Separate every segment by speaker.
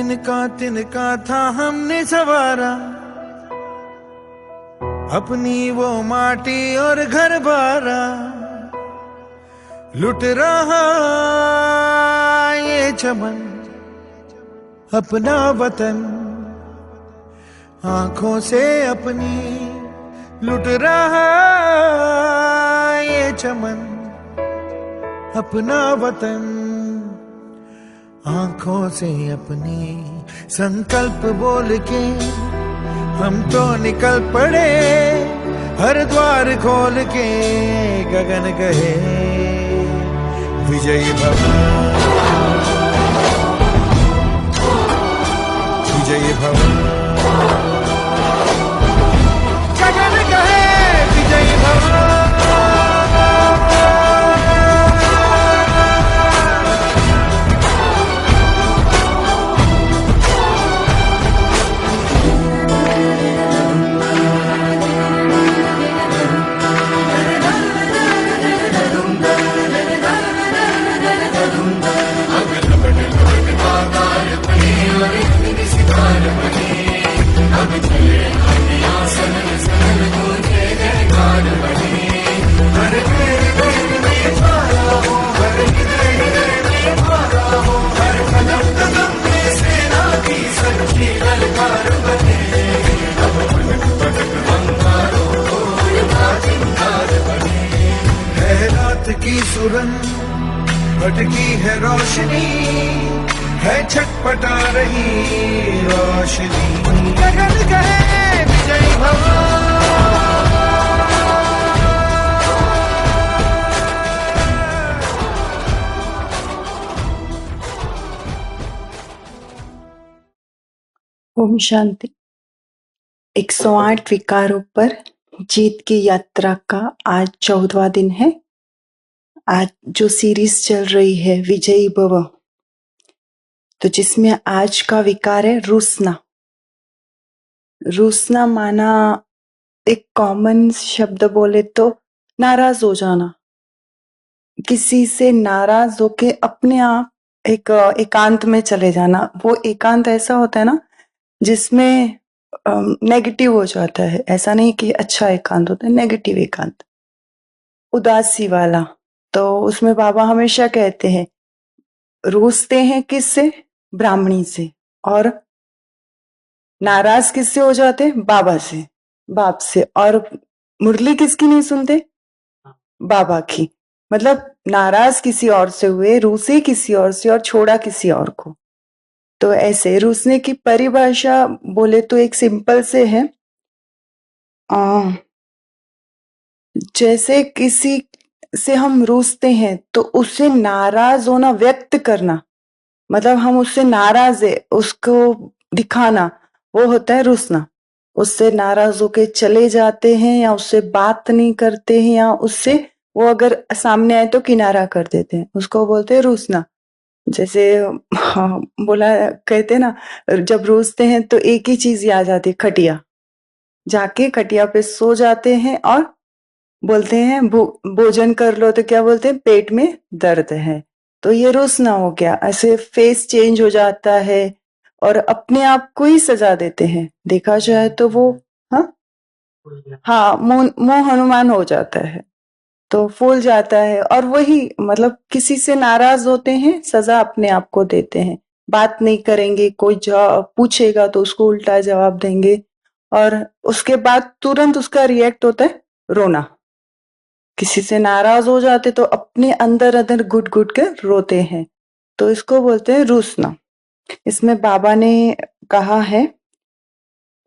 Speaker 1: तिनका था हमने सवारा, अपनी वो माटी और घर बारा। लुट रहा ये चमन अपना वतन, आंखों से अपनी लुट रहा ये चमन अपना वतन, आंखों से अपनी। संकल्प बोल के हम तो निकल पड़े, हर द्वार खोल के गगन गए विजयी भव, विजयी भव, गगन गए विजयी भव। की सुरंग भटकी है रोशनी, है छटपटा रही रोशनी, गगन गए विजयी भव।
Speaker 2: ओम शांति। 108 विकारों पर जीत की यात्रा का आज 14वां दिन है। आज जो सीरीज चल रही है विजयी भव, तो जिसमें आज का विकार है रूसना। रूसना माना एक कॉमन शब्द बोले तो नाराज हो जाना, किसी से नाराज होके अपने आप एक एकांत में चले जाना। वो एकांत ऐसा होता है ना जिसमें नेगेटिव हो जाता है, ऐसा नहीं कि अच्छा एकांत होता है, नेगेटिव एकांत, उदासी वाला। तो उसमें बाबा हमेशा कहते हैं रूसते हैं किससे? ब्राह्मणी से। और नाराज किससे हो जाते? बाबा से, बाप से। और मुरली किसकी नहीं सुनते? बाबा की। मतलब नाराज किसी और से हुए, रूसे किसी और से और छोड़ा किसी और को। तो ऐसे रूसने की परिभाषा बोले तो एक सिंपल से है, जैसे किसी से हम रूसते हैं तो उससे नाराज होना व्यक्त करना, मतलब हम उससे नाराज है उसको दिखाना, वो होता है रूसना। उससे नाराज होके चले जाते हैं या उससे बात नहीं करते हैं, या उससे वो अगर सामने आए तो किनारा कर देते हैं, उसको बोलते हैं रूसना। जैसे बोला कहते हैं ना, जब रूसते हैं तो एक ही चीज याद आती है, खटिया। जाके खटिया पे सो जाते हैं और बोलते हैं भोजन कर लो, तो क्या बोलते हैं? पेट में दर्द है। तो ये रूसना हो गया। ऐसे फेस चेंज हो जाता है और अपने आप को ही सजा देते हैं। देखा जाए तो वो हाँ मोह हनुमान हो जाता है, तो फूल जाता है। और वही मतलब किसी से नाराज होते हैं, सजा अपने आप को देते हैं। बात नहीं करेंगे, कोई पूछेगा तो उसको उल्टा जवाब देंगे, और उसके बाद तुरंत उसका रिएक्ट होता है रोना। किसी से नाराज हो जाते तो अपने अंदर अंदर घुट घुट के रोते हैं, तो इसको बोलते हैं रूसना। इसमें बाबा ने कहा है,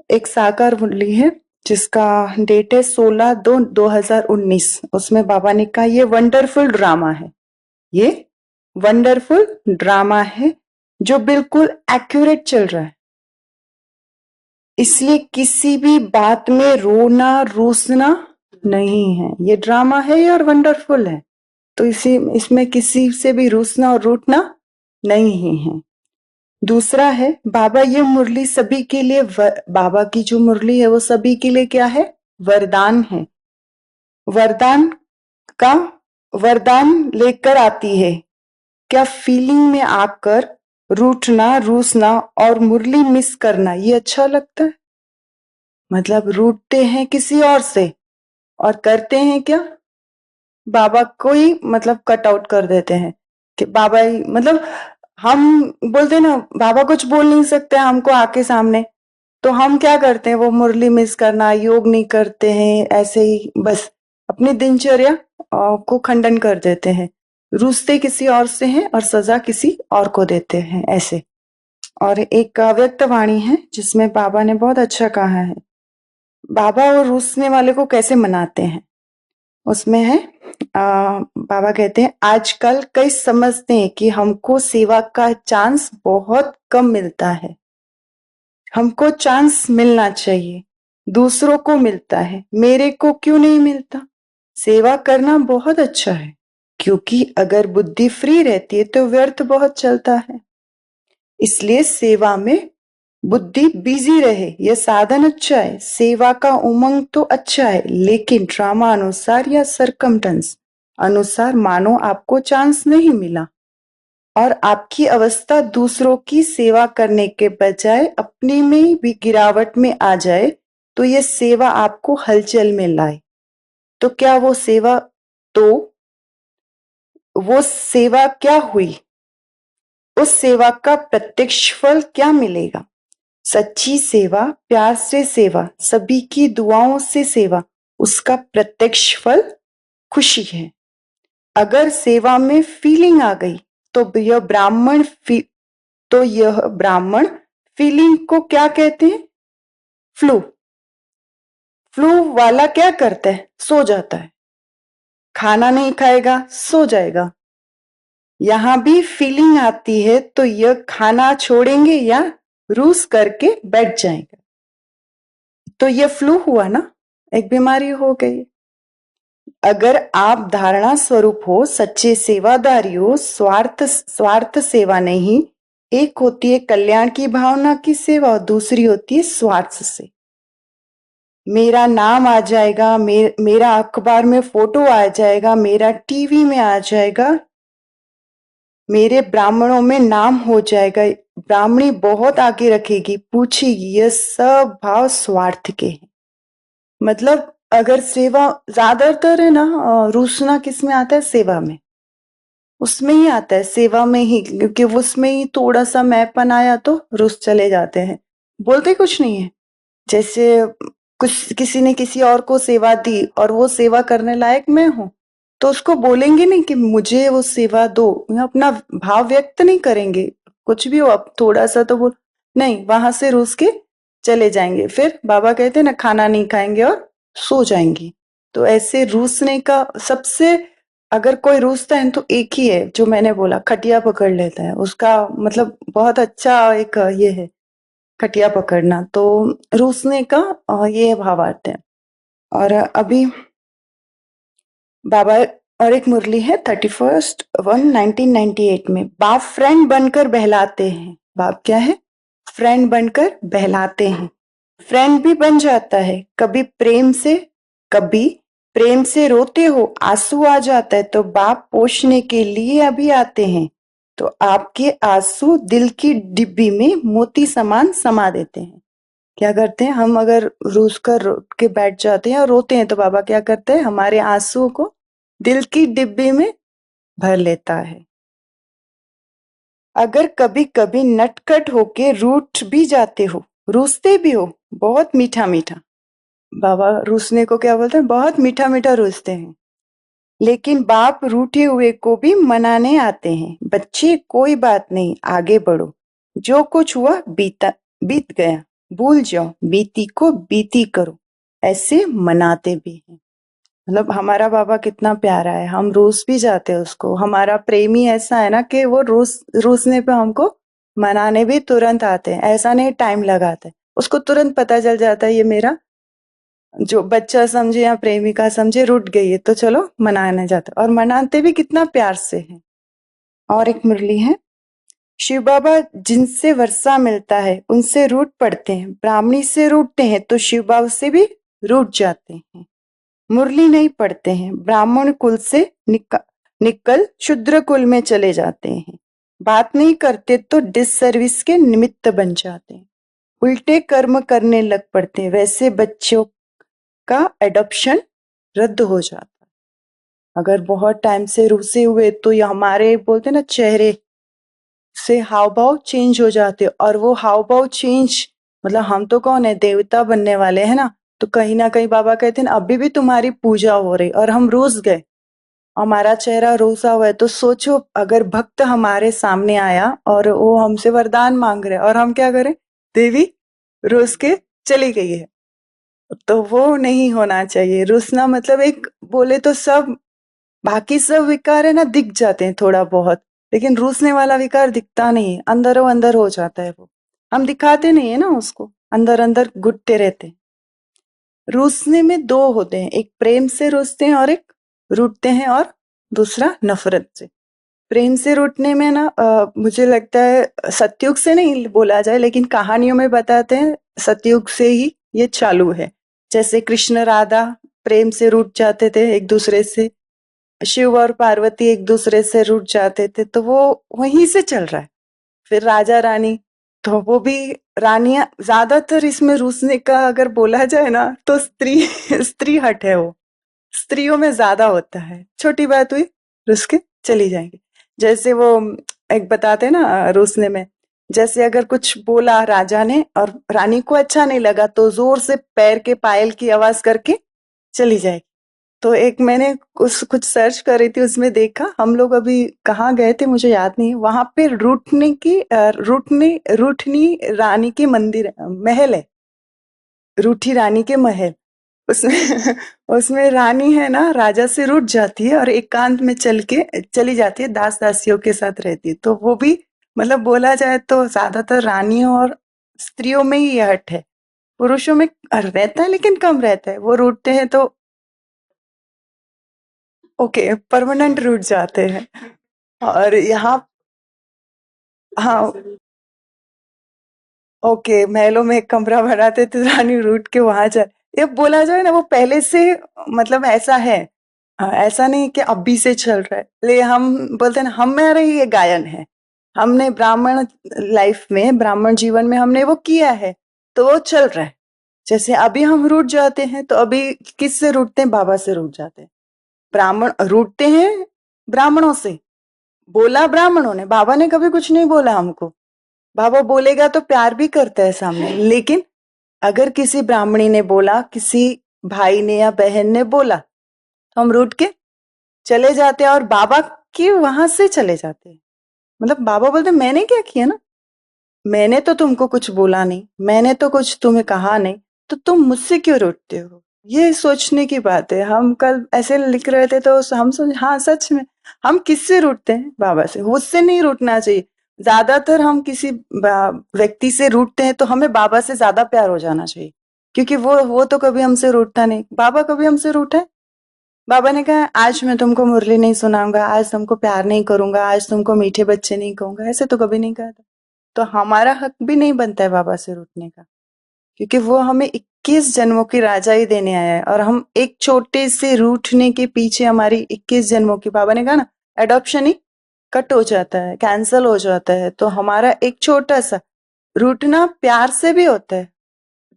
Speaker 2: एक साकार मुरली है जिसका डेट है 16/2/2019। उसमें बाबा ने कहा ये वंडरफुल ड्रामा है, ये वंडरफुल ड्रामा है जो बिल्कुल एक्यूरेट चल रहा है। इसलिए किसी भी बात में रोना रूसना नहीं है, ये ड्रामा है और वंडरफुल है। तो इसमें किसी से भी रूसना और रूठना नहीं है। दूसरा है, बाबा ये मुरली सभी के लिए बाबा की जो मुरली है वो सभी के लिए क्या है? वरदान है। वरदान का वरदान लेकर आती है क्या? फीलिंग में आकर रूठना, रूसना और मुरली मिस करना ये अच्छा लगता है? मतलब रूठते हैं किसी और से और करते हैं क्या? बाबा को ही मतलब कट आउट कर देते हैं कि बाबा ही मतलब हम बोलते हैं ना बाबा कुछ बोल नहीं सकते हमको आके सामने, तो हम क्या करते हैं वो मुरली मिस करना, योग नहीं करते हैं, ऐसे ही बस अपनी दिनचर्या को खंडन कर देते हैं, रूसते किसी और से हैं और सजा किसी और को देते हैं ऐसे। और एक व्यक्त वाणी है जिसमें बाबा ने बहुत अच्छा कहा है, बाबा और रूसने वाले को कैसे मनाते हैं। उसमें है बाबा कहते हैं आजकल कई समझते हैं कि हमको सेवा का चांस बहुत कम मिलता है, हमको चांस मिलना चाहिए, दूसरों को मिलता है, मेरे को क्यों नहीं मिलता। सेवा करना बहुत अच्छा है, क्योंकि अगर बुद्धि फ्री रहती है तो व्यर्थ बहुत चलता है, इसलिए सेवा में बुद्धि बिजी रहे यह साधन अच्छा है। सेवा का उमंग तो अच्छा है, लेकिन ड्रामा अनुसार या सरकमटेंस अनुसार मानो आपको चांस नहीं मिला और आपकी अवस्था दूसरों की सेवा करने के बजाय अपने में भी गिरावट में आ जाए, तो यह सेवा आपको हलचल में लाए, तो क्या वो सेवा, तो वो सेवा क्या हुई, उस सेवा का प्रत्यक्ष फल क्या मिलेगा। सच्ची सेवा, प्यार से सेवा, सभी की दुआओं से सेवा, उसका प्रत्यक्ष फल खुशी है। अगर सेवा में फीलिंग आ गई तो यह ब्राह्मण फीलिंग को क्या कहते हैं, फ्लू। फ्लू वाला क्या करता है, सो जाता है, खाना नहीं खाएगा, सो जाएगा। यहां भी फीलिंग आती है तो यह खाना छोड़ेंगे या रूस करके बैठ जाएंगे, तो यह फ्लू हुआ ना, एक बीमारी हो गई। अगर आप धारणा स्वरूप हो, सच्चे सेवादारी हो, स्वार्थ स्वार्थ सेवा नहीं, एक होती है कल्याण की भावना की सेवा और दूसरी होती है स्वार्थ से। मेरा नाम आ जाएगा, मेरा अखबार में फोटो आ जाएगा, मेरा टीवी में आ जाएगा, मेरे ब्राह्मणों में नाम हो जाएगा, ब्राह्मणी बहुत आगे रखेगी, पूछेगी, यह सब भाव स्वार्थ के हैं। मतलब अगर सेवा ज्यादातर है ना, रूसना किस में आता है, सेवा में, उसमें ही आता है, सेवा में ही, क्योंकि उसमें ही थोड़ा सा मैपन आया तो रूस चले जाते हैं, बोलते कुछ नहीं है। जैसे कुछ किसी ने किसी और को सेवा दी और वो सेवा करने लायक मैं हूं, तो उसको बोलेंगे नहीं कि मुझे वो सेवा दो, या अपना भाव व्यक्त नहीं करेंगे, कुछ भी हो अब थोड़ा सा तो बोल, नहीं, वहां से रूस के चले जाएंगे, फिर बाबा कहते हैं ना खाना नहीं खाएंगे और सो जाएंगे। तो ऐसे रूसने का सबसे, अगर कोई रूसता है तो एक ही है जो मैंने बोला, खटिया पकड़ लेता है, उसका मतलब बहुत अच्छा एक ये है, खटिया पकड़ना, तो रूसने का ये भाव आते हैं। और अभी बाबा और एक मुरली है 31/1/1998 में, बाप फ्रेंड बनकर बहलाते हैं। बाप क्या है, फ्रेंड बनकर बहलाते हैं, फ्रेंड भी बन जाता है, कभी प्रेम से रोते हो, आंसू आ जाता है तो बाप पोषने के लिए अभी आते हैं, तो आपके आंसू दिल की डिब्बी में मोती समान समा देते हैं। क्या करते हैं हम, अगर रूस कर रो के बैठ जाते हैं और रोते हैं तो बाबा क्या करते हैं, हमारे आंसुओं को दिल की डिब्बी में भर लेता है। अगर कभी कभी नटखट होके रूठ भी जाते हो, रूसते भी हो, बहुत मीठा मीठा, बाबा रूसने को क्या बोलते हैं, बहुत मीठा मीठा रूसते हैं, लेकिन बाप रूठे हुए को भी मनाने आते हैं, बच्चे कोई बात नहीं, आगे बढ़ो, जो कुछ हुआ बीत गया, भूल जाओ, बीती को बीती करो, ऐसे मनाते भी हैं। मतलब हमारा बाबा कितना प्यारा है, हम रूस भी जाते हैं उसको, हमारा प्रेमी ऐसा है ना कि वो रूसने पे हमको मनाने भी तुरंत आते हैं, ऐसा नहीं टाइम लगाते हैं, उसको तुरंत पता चल जाता है ये मेरा जो बच्चा समझे या प्रेमिका समझे रुठ गई है, तो चलो मनाने जाते, और मनाते भी कितना प्यार से है। और एक मुरली है, शिव बाबा जिनसे वर्षा मिलता है उनसे रूठ पड़ते हैं, ब्राह्मणी से रूठते हैं तो शिव बाबा से भी रूठ जाते हैं, मुरली नहीं पढ़ते हैं, ब्राह्मण कुल से निकल शूद्र कुल में चले जाते हैं, बात नहीं करते तो डिससर्विस के निमित्त बन जाते हैं, उल्टे कर्म करने लग पड़ते हैं, वैसे बच्चों का एडॉप्शन रद्द हो जाता है। अगर बहुत टाइम से रुसे हुए तो ये हमारे बोलते ना चेहरे से हाव भाव चेंज हो जाते, और वो हाव भाव चेंज मतलब हम तो कौन है, देवता बनने वाले हैं ना। तो कहीं ना कहीं बाबा कहते हैं अभी भी तुम्हारी पूजा हो रही और हम रूस गए, हमारा चेहरा रोसा हुआ है, तो सोचो अगर भक्त हमारे सामने आया और वो हमसे वरदान मांग रहे और हम क्या करें, देवी रूस के चली गई है। तो वो नहीं होना चाहिए। रूसना मतलब एक बोले तो सब बाकी सब विकार है ना दिख जाते हैं थोड़ा बहुत, लेकिन रूसने वाला विकार दिखता नहीं है, अंदरों अंदर हो जाता है वो, हम दिखाते नहीं है ना उसको, अंदर अंदर घुटते रहते हैं। रूसने में दो होते हैं, एक प्रेम से रूसते हैं और एक रूठते हैं, और दूसरा नफरत से। प्रेम से रूठने में ना मुझे लगता है सतयुग से नहीं बोला जाए, लेकिन कहानियों में बताते हैं सतयुग से ही ये चालू है। जैसे कृष्ण राधा प्रेम से रूठ जाते थे एक दूसरे से, शिव और पार्वती एक दूसरे से रूठ जाते थे, तो वो वहीं से चल रहा है। फिर राजा रानी, तो वो भी रानियां ज्यादातर इसमें रूसने का अगर बोला जाए ना तो स्त्री स्त्री हट है वो, स्त्रियों में ज्यादा होता है, छोटी बात हुई रूस के चली जाएंगी। जैसे वो एक बताते हैं ना रूसने में, जैसे अगर कुछ बोला राजा ने और रानी को अच्छा नहीं लगा तो जोर से पैर के पायल की आवाज करके चली जाएगी। तो एक मैंने कुछ सर्च कर रही थी, उसमें देखा हम लोग अभी कहाँ गए थे मुझे याद नहीं, वहां पे रूठनी रानी के मंदिर महल है, रूठी रानी के महल। उसमें उसमें रानी है ना राजा से रूठ जाती है और एकांत में चल के चली जाती है, दास दासियों के साथ रहती है। तो वो भी मतलब बोला जाए तो ज्यादातर रानियों और स्त्रियों में ही यह हट है, पुरुषों में रहता है लेकिन कम रहता है, वो रूठते हैं तो ओके परमानेंट रूठ जाते हैं। और यहाँ हाँ ओके महलों में एक कमरा बनाते थे रानी रूठ के वहां जाए, ये बोला जाए ना वो पहले से मतलब ऐसा है। हाँ, ऐसा नहीं कि अभी से चल रहा है, ले हम बोलते हैं ना हमारे ये गायन है, हमने ब्राह्मण लाइफ में ब्राह्मण जीवन में हमने वो किया है, तो वो चल रहा है। जैसे अभी हम रूठ जाते हैं तो अभी किससे रूठते हैं, बाबा से रूठ जाते हैं। ब्राह्मण रूठते हैं ब्राह्मणों से, बोला ब्राह्मणों ने, बाबा ने कभी कुछ नहीं बोला हमको। बाबा बोलेगा तो प्यार भी करता है सामने, लेकिन अगर किसी ब्राह्मणी ने बोला, किसी भाई ने या बहन ने बोला, तो हम रूठ के चले जाते हैं और बाबा के वहां से चले जाते हैं। मतलब बाबा बोलते मैंने क्या किया ना, मैंने तो तुमको कुछ बोला नहीं, मैंने तो कुछ तुम्हें कहा नहीं, तो तुम मुझसे क्यों रूठते हो। ये सोचने की बात है। हम कल ऐसे लिख रहे थे तो हम सोच हाँ सच में हम किससे रूठते हैं, बाबा से। उससे नहीं रूठना चाहिए। ज्यादातर हम किसी व्यक्ति से रूठते हैं तो हमें बाबा से ज्यादा प्यार हो जाना चाहिए, क्योंकि वो तो कभी हमसे रूठता नहीं। बाबा कभी हमसे रूठा है? बाबा ने कहा आज मैं तुमको मुरली नहीं सुनाऊंगा, आज तुमको प्यार नहीं करूंगा, आज तुमको मीठे बच्चे नहीं कहूंगा, ऐसे तो कभी नहीं कहा था। तो हमारा हक भी नहीं बनता है बाबा से रूठने का, क्योंकि वो हमें 21 जन्मों की राजाई देने आया है, और हम एक छोटे से रूठने के पीछे हमारी 21 जन्मों की, बाबा ने कहा ना एडॉप्शन ही कट हो जाता है, कैंसल हो जाता है। तो हमारा एक छोटा सा रूठना प्यार से भी होता है।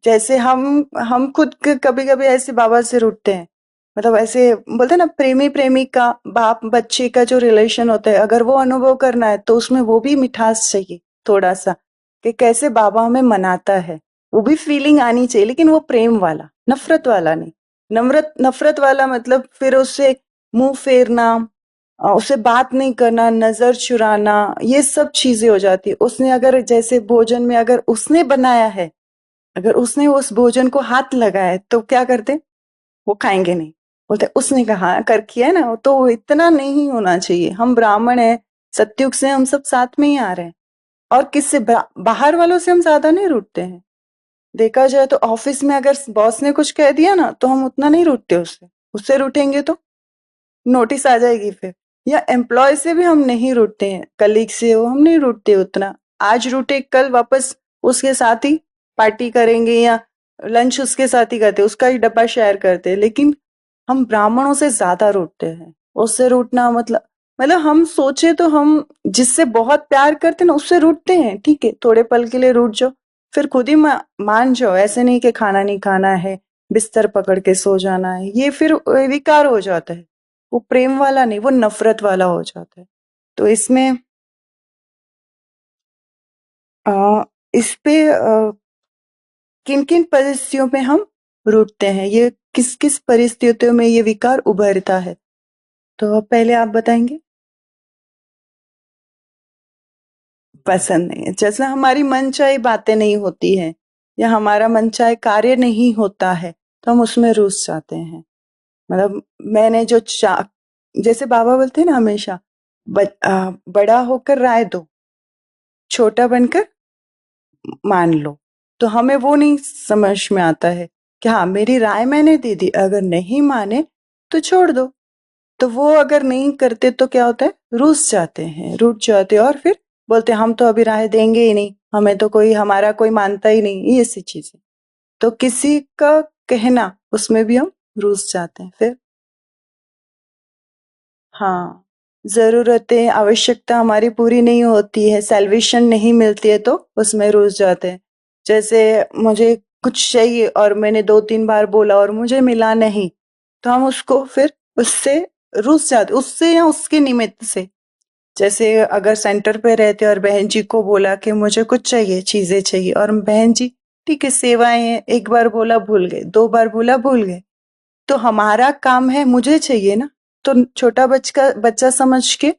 Speaker 2: जैसे हम खुद कभी कभी ऐसे बाबा से रूठते हैं, मतलब ऐसे बोलते हैं ना प्रेमी प्रेमिका बाप बच्चे का जो रिलेशन होता है, अगर वो अनुभव करना है तो उसमें वो भी मिठास चाहिए थोड़ा सा, कि कैसे बाबा हमें मनाता है, वो भी फीलिंग आनी चाहिए, लेकिन वो प्रेम वाला, नफरत वाला नहीं। नफरत वाला मतलब फिर उससे मुंह फेरना, उससे बात नहीं करना, नजर चुराना, ये सब चीजें हो जाती है। उसने अगर जैसे भोजन में अगर उसने बनाया है, अगर उसने उस भोजन को हाथ लगाया है तो क्या करते, वो खाएंगे नहीं, बोलते उसने कहा कर किया है ना। तो इतना नहीं होना चाहिए। हम ब्राह्मण हैं, सत्युग से हम सब साथ में ही आ रहे हैं, और किससे बाहर वालों से हम ज्यादा नहीं रूठते हैं। देखा जाए तो ऑफिस में अगर बॉस ने कुछ कह दिया ना तो हम उतना नहीं रूठते उससे, उससे रूठेंगे तो नोटिस आ जाएगी फिर। या एम्प्लॉय से भी हम नहीं रूठते हैं, कलीग से हो हम नहीं रूठते उतना, आज रूठे कल वापस उसके साथ ही पार्टी करेंगे या लंच उसके साथ ही करते, उसका ही डब्बा शेयर करते हैं। लेकिन हम ब्राह्मणों से ज्यादा रूठते हैं, उससे रूठना मतलब मतलब हम सोचे तो हम जिससे बहुत प्यार करते हैं ना उससे रूठते हैं, ठीक है थोड़े पल के लिए रूठ जाओ, फिर खुद ही मान जाओ। ऐसे नहीं कि खाना नहीं खाना है, बिस्तर पकड़ के सो जाना है, ये फिर विकार हो जाता है। वो प्रेम वाला नहीं, वो नफरत वाला हो जाता है। तो इसमें इस पे किन किन परिस्थितियों में हम रूठते हैं, ये किस किस परिस्थितियों में ये विकार उभरता है, तो पहले आप बताएंगे। पसंद नहीं है, जैसे हमारी मनचाही बातें नहीं होती हैं या हमारा मनचाहे कार्य नहीं होता है तो हम उसमें रूठ जाते हैं। मतलब मैंने जो जैसे बाबा बोलते हैं ना हमेशा, बड़ा होकर राय दो, छोटा बनकर मान लो। तो हमें वो नहीं समझ में आता है कि हाँ मेरी राय मैंने दे दी, अगर नहीं माने तो छोड़ दो। तो वो अगर नहीं करते तो क्या होता है, रूठ जाते हैं, रूठ जाते हैं और फिर बोलते हैं हम तो अभी राय देंगे ही नहीं, हमें तो कोई हमारा कोई मानता ही नहीं, ये सी चीजें। तो किसी का कहना उसमें भी हम रूठ जाते हैं फिर। हाँ, जरूरतें आवश्यकता हमारी पूरी नहीं होती है, सैल्वेशन नहीं मिलती है तो उसमें रूठ जाते हैं। जैसे मुझे कुछ चाहिए और मैंने 2-3 बार बोला और मुझे मिला नहीं, तो हम उसको फिर उससे रूठ जाते, उससे या उसके निमित्त से। जैसे अगर सेंटर पे रहते और बहन जी को बोला कि मुझे कुछ चाहिए, चीजें चाहिए, और बहन जी ठीक है सेवाएं हैं, एक बार बोला भूल गए, 2 बार बोला भूल गए, तो हमारा काम है मुझे चाहिए ना, तो छोटा बच्चा समझ के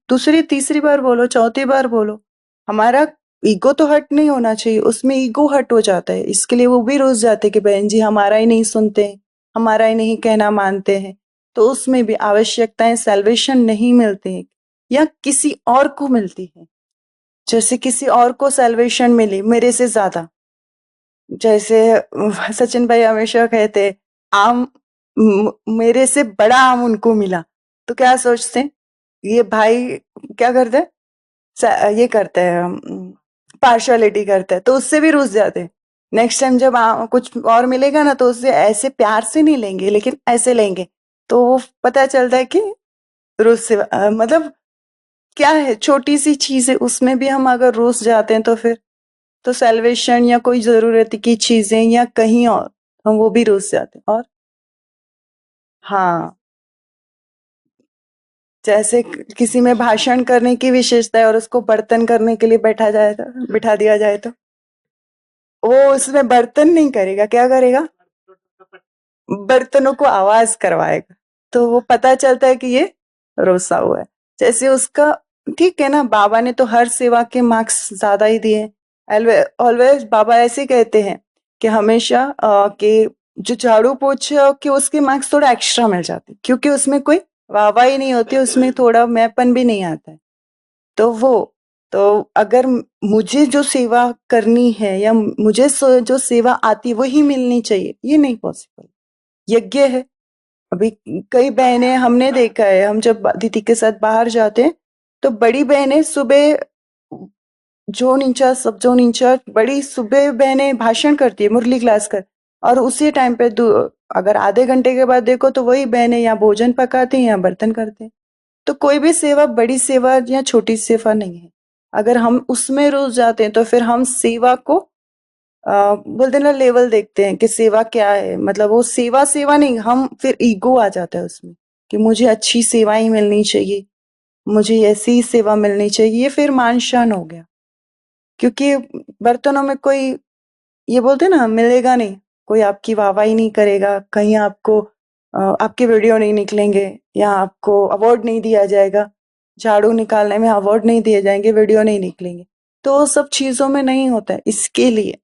Speaker 2: दूसरी तीसरी बार बोलो, चौथी बार बोलो। हमारा ईगो तो हट नहीं होना चाहिए, उसमें ईगो हट हो जाता है, इसके लिए वो भी रोज जाते कि बहन जी हमारा ही नहीं सुनते हैं, हमारा ही नहीं कहना मानते हैं। तो उसमें भी आवश्यकताएं सैल्वेशन नहीं मिलते हैं या किसी और को मिलती है। जैसे किसी और को सैल्वेशन मिली मेरे से ज्यादा, जैसे सचिन भाई हमेशा कहते हैं, आम मेरे से बड़ा आम उनको मिला, तो क्या सोचते हैं ये भाई, क्या करते हैं, ये करते हैं पार्शलिटी करते हैं, तो उससे भी रुस जाते हैं। नेक्स्ट टाइम जब कुछ और मिलेगा ना तो उससे ऐसे प्यार से नहीं लेंगे लेकिन ऐसे लेंगे, तो वो पता चलता है कि रुस से मतलब क्या है, छोटी सी चीज है उसमें भी हम अगर रुस जाते हैं तो फिर तो सेल्वेशन या कोई जरूरत की चीजें या कहीं और हम वो भी रुस जाते हैं। और हाँ, जैसे किसी में भाषण करने की विशेषता है और उसको बर्तन करने के लिए बिठा दिया जाए तो वो उसमें बर्तन नहीं करेगा, क्या करेगा, बर्तनों को आवाज करवाएगा। तो वो पता चलता है कि ये रोसा हुआ है। जैसे उसका, ठीक है ना, बाबा ने तो हर सेवा के मार्क्स ज्यादा ही दिए। ऑलवेज बाबा ऐसे कहते हैं कि हमेशा कि जो झाड़ू पोछा कि उसके मार्क्स थोड़ा एक्स्ट्रा मिल जाते हैं, क्योंकि उसमें कोई वाहवाही नहीं होती, उसमें थोड़ा मैंपन भी नहीं आता है। तो वो, तो अगर मुझे जो सेवा करनी है या मुझे जो सेवा आती है वही मिलनी चाहिए, ये नहीं पॉसिबल। यज्ञ है, अभी कई बहनें हमने देखा है, हम जब दीदी के साथ बाहर जाते हैं तो बड़ी बहनें सुबह, जोन इंचार्ज सब जोन इंचार्ज बड़ी सुबह बहनें भाषण करती है मुरली क्लास कर, और उसी टाइम पे अगर आधे घंटे के बाद देखो तो वही बहनें या भोजन पकाती हैं या बर्तन करते हैं। तो कोई भी सेवा बड़ी सेवा या छोटी सेवा नहीं है। अगर हम उसमें रुझ जाते हैं तो फिर हम सेवा को बोलते ना लेवल देखते हैं कि सेवा क्या है, मतलब वो सेवा सेवा नहीं, हम फिर ईगो आ जाता है उसमें कि मुझे अच्छी सेवा ही मिलनी चाहिए, मुझे ऐसी ही सेवा मिलनी चाहिए, ये फिर मान शान हो गया। क्योंकि बर्तनों में कोई, ये बोलते ना, मिलेगा नहीं, कोई आपकी वाहवाही नहीं करेगा, कहीं आपको आपके वीडियो नहीं निकलेंगे या आपको अवार्ड नहीं दिया जाएगा, झाड़ू निकालने में अवार्ड नहीं दिए जाएंगे, वीडियो नहीं निकलेंगे। तो वो सब चीजों में नहीं होता है, इसके लिए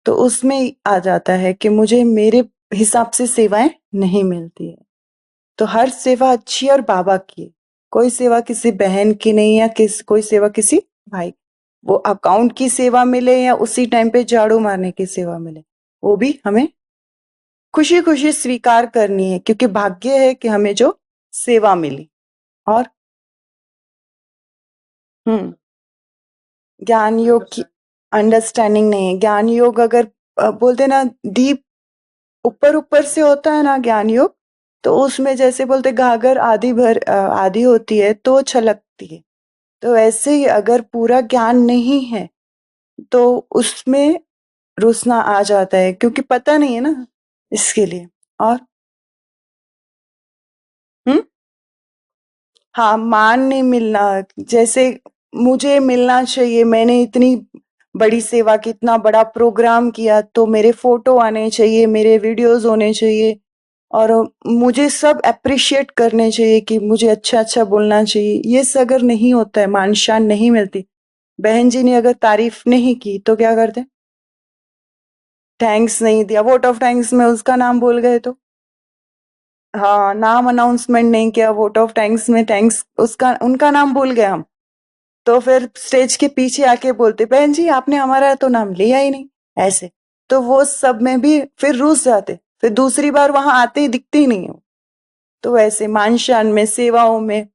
Speaker 2: तो उसमें आ जाता है कि मुझे मेरे हिसाब से सेवाएं नहीं मिलती है। तो हर सेवा अच्छी और बाबा की है, कोई सेवा किसी बहन की नहीं, या कोई सेवा किसी भाई, वो अकाउंट की सेवा मिले या उसी टाइम पे झाड़ू मारने की सेवा मिले, वो भी हमें खुशी खुशी स्वीकार करनी है, क्योंकि भाग्य है कि हमें जो सेवा मिली। और हम्म, ज्ञान योग की अंडरस्टैंडिंग नहीं है। ज्ञान योग अगर बोलते ना, डीप ऊपर ऊपर से होता है ना ज्ञान योग, तो उसमें जैसे बोलते घाघर आधी होती है तो छलकती है। तो वैसे ही अगर पूरा ज्ञान नहीं है तो उसमें रुसना आ जाता है, क्योंकि पता नहीं है ना इसके लिए। और हम्म हाँ, मान नहीं मिलना। जैसे मुझे मिलना चाहिए, मैंने इतनी बड़ी सेवा की, इतना बड़ा प्रोग्राम किया, तो मेरे फोटो आने चाहिए, मेरे वीडियोस होने चाहिए, और मुझे सब अप्रिशिएट करने चाहिए कि मुझे अच्छा अच्छा बोलना चाहिए। ये सब अगर नहीं होता है, मान शान नहीं मिलती। बहन जी ने अगर तारीफ नहीं की तो क्या करते? थैंक्स नहीं दिया, वोट ऑफ थैंक्स में उसका नाम बोल गए तो? हाँ, नाम अनाउंसमेंट नहीं किया, वोट ऑफ थैंक्स में थैंक्स उसका उनका नाम भूल गए हम। तो फिर स्टेज के पीछे आके बोलते, बहन जी आपने हमारा तो नाम लिया ही नहीं, ऐसे। तो वो सब में भी फिर रूस जाते, फिर दूसरी बार वहां आते ही दिखते ही नहीं हो। तो वैसे मान शान में, सेवाओं में,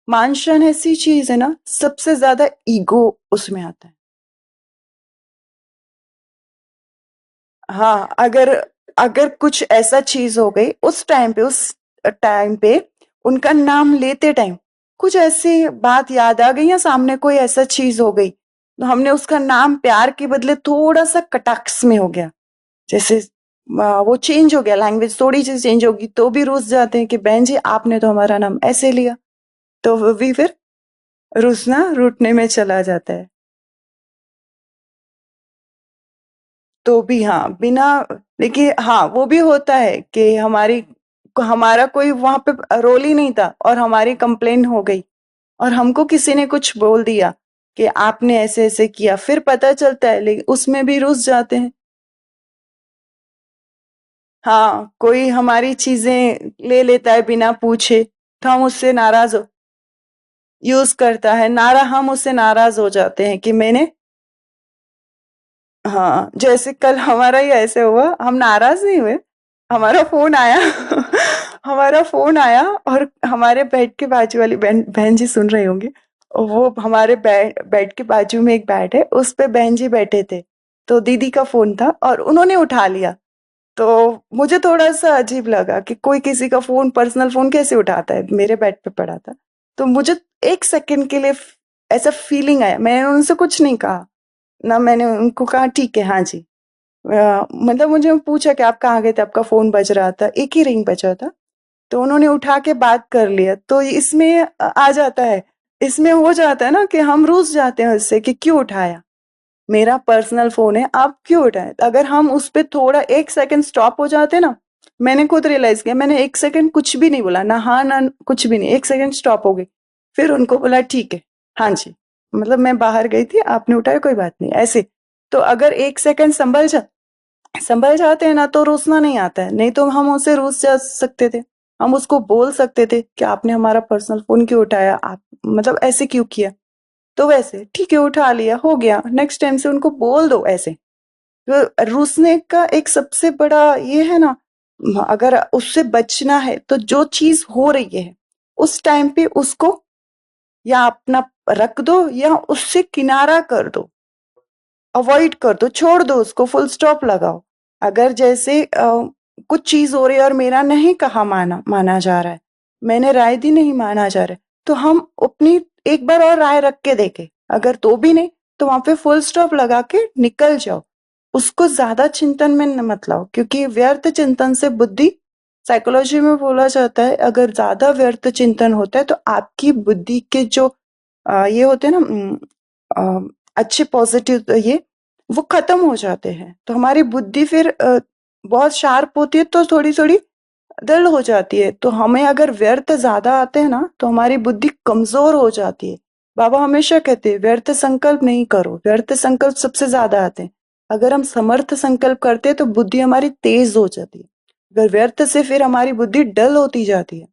Speaker 2: मान शान ऐसी चीज है ना, सबसे ज्यादा ईगो उसमें आता है। हाँ, अगर अगर कुछ ऐसा चीज हो गई उस टाइम पे उनका नाम लेते टाइम कुछ ऐसी बात याद आ गई, या सामने कोई ऐसा चीज हो गई तो हमने उसका नाम प्यार के बदले थोड़ा सा कटाक्ष में हो गया, जैसे वो चेंज हो गया, लैंग्वेज थोड़ी सी चेंज होगी, तो भी रुस जाते हैं कि बहन जी आपने तो हमारा नाम ऐसे लिया। तो वो भी फिर रुसना रूठने में चला जाता है। तो भी हाँ, बिना, देखिए हाँ, वो भी होता है कि हमारा कोई वहां पे रोल ही नहीं था और हमारी कंप्लेन हो गई, और हमको किसी ने कुछ बोल दिया कि आपने ऐसे ऐसे किया, फिर पता चलता है, लेकिन उसमें भी रुस जाते हैं। हाँ, कोई हमारी चीजें ले लेता है बिना पूछे, तो हम उससे नाराज हो, यूज करता है नारा, हम उससे नाराज हो जाते हैं कि मैंने, हाँ, जैसे कल हमारा ही ऐसे हुआ, हम नाराज नहीं हुए, हमारा फोन आया हमारा फोन आया, और हमारे बेड के बाजू वाली बहन बहन जी सुन रहे होंगे, वो हमारे बेड के बाजू में एक बेड है, उस पे बहन जी बैठे थे, तो दीदी का फोन था और उन्होंने उठा लिया। तो मुझे थोड़ा सा अजीब लगा कि कोई किसी का फोन, पर्सनल फोन कैसे उठाता है, मेरे बेड पे पड़ा था। तो मुझे एक सेकंड के लिए ऐसा फीलिंग आया, मैंने उनसे कुछ नहीं कहा ना, मैंने उनको कहा ठीक है, हाँ जी। मतलब मुझे पूछा कि आप कहाँ गए थे, आपका फोन बज रहा था, एक ही रिंग बजा था, तो उन्होंने उठा के बात कर लिया। तो इसमें आ जाता है, इसमें हो जाता है ना कि हम रूस जाते हैं उससे कि क्यों उठाया, मेरा पर्सनल फोन है, आप क्यों उठाए? अगर हम उस पे थोड़ा एक सेकंड स्टॉप हो जाते ना, मैंने खुद रियलाइज किया, मैंने एक सेकंड कुछ भी नहीं बोला, ना हाँ ना कुछ भी नहीं, एक सेकंड स्टॉप हो गई, फिर उनको बोला ठीक है, हाँ जी, मतलब मैं बाहर गई थी, आपने उठाया, कोई बात नहीं, ऐसे। तो अगर एक सेकंड संभल जाते हैं ना, तो रूसना नहीं आता है, नहीं तो हम उससे रूस जा सकते थे, हम उसको बोल सकते थे कि आपने हमारा पर्सनल फोन क्यों उठाया, आप मतलब ऐसे क्यों किया। तो वैसे ठीक है, उठा लिया, हो गया, नेक्स्ट टाइम से उनको बोल दो ऐसे। तो रूसने का एक सबसे बड़ा ये है ना, अगर उससे बचना है तो जो चीज हो रही है उस टाइम पे उसको या अपना रख दो, या उससे किनारा कर दो, अवॉइड कर दो, छोड़ दो उसको, फुल स्टॉप लगाओ। अगर जैसे कुछ चीज हो रही है और मेरा नहीं कहा माना माना जा रहा है, मैंने राय दी नहीं माना जा रहा है, तो हम अपनी एक बार और राय रख के देखें, अगर तो भी नहीं, तो वहां पे फुल स्टॉप लगा के निकल जाओ। उसको ज्यादा चिंतन में मत लाओ, क्योंकि व्यर्थ चिंतन से बुद्धि, साइकोलॉजी में बोला जाता है, अगर ज्यादा व्यर्थ चिंतन होता है तो आपकी बुद्धि के जो ये होते हैं ना, अच्छे पॉजिटिव ये, वो खत्म हो जाते हैं, तो हमारी बुद्धि फिर बहुत शार्प होती है, तो थोड़ी थोड़ी डल हो जाती है। तो हमें अगर व्यर्थ ज्यादा आते हैं ना, तो हमारी बुद्धि कमजोर हो जाती है। बाबा हमेशा कहते हैं व्यर्थ संकल्प नहीं करो, व्यर्थ संकल्प सबसे ज्यादा आते हैं। अगर हम समर्थ संकल्प करते हैं तो बुद्धि हमारी तेज हो जाती है, अगर व्यर्थ से फिर हमारी बुद्धि डल होती जाती है।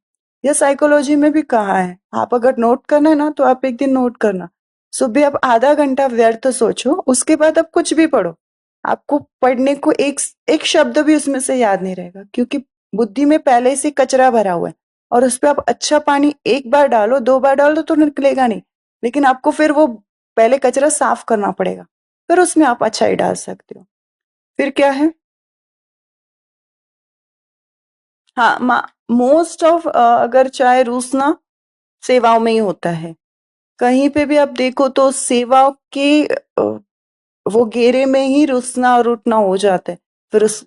Speaker 2: यह साइकोलॉजी में भी कहा है, आप अगर नोट करना है ना, तो आप एक दिन नोट करना, सुबह आप आधा घंटा व्यर्थ सोचो, उसके बाद आप कुछ भी पढ़ो, आपको पढ़ने को एक एक शब्द भी उसमें से याद नहीं रहेगा, क्योंकि बुद्धि में पहले से कचरा भरा हुआ है, और उस पे आप अच्छा पानी एक बार डालो, दो बार डालो तो निकलेगा नहीं, लेकिन आपको फिर वो पहले कचरा साफ करना पड़ेगा, फिर उसमें आप अच्छाई डाल सकते हो। फिर क्या है? हाँ, मोस्ट ऑफ अगर चाहे रूसना सेवाओं में ही होता है। कहीं पे भी आप देखो तो सेवाओं के वो घेरे में ही रुसना और उठना हो जाता है। फिर उस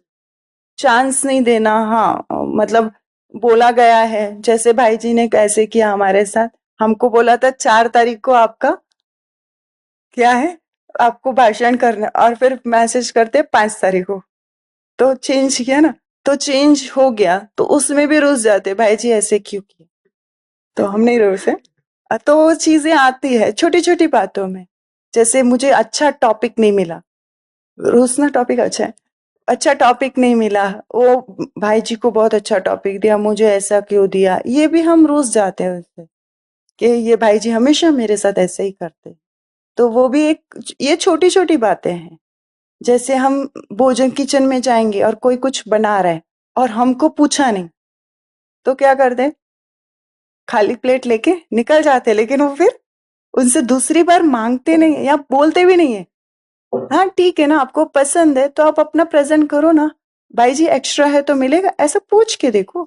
Speaker 2: चांस नहीं देना, हाँ, मतलब बोला गया है, जैसे भाई जी ने कैसे किया हमारे साथ, हमको बोला था 4 तारीख को आपका क्या है, आपको भाषण करना, और फिर मैसेज करते 5 तारीख को, तो चेंज किया ना, तो चेंज हो गया, तो उसमें भी रुस जाते भाई जी ऐसे क्यों किया, तो हम नहीं रुसे। तो वो चीजें आती है छोटी छोटी बातों में। जैसे मुझे अच्छा टॉपिक नहीं मिला, रुसना टॉपिक अच्छा है, अच्छा टॉपिक नहीं मिला, वो भाई जी को बहुत अच्छा टॉपिक दिया, मुझे ऐसा क्यों दिया, ये भी हम रूस जाते हैं उससे, कि ये भाई जी हमेशा मेरे साथ ऐसे ही करते। तो वो भी एक, ये छोटी छोटी बातें हैं। जैसे हम भोजन किचन में जाएंगे और कोई कुछ बना रहा है और हमको पूछा नहीं, तो क्या करते हैं, खाली प्लेट लेके निकल जाते हैं, लेकिन वो फिर उनसे दूसरी बार मांगते नहीं है या बोलते भी नहीं है। हाँ ठीक है ना, आपको पसंद है तो आप अपना प्रेजेंट करो ना, भाई जी एक्स्ट्रा है तो मिलेगा, ऐसा पूछ के देखो।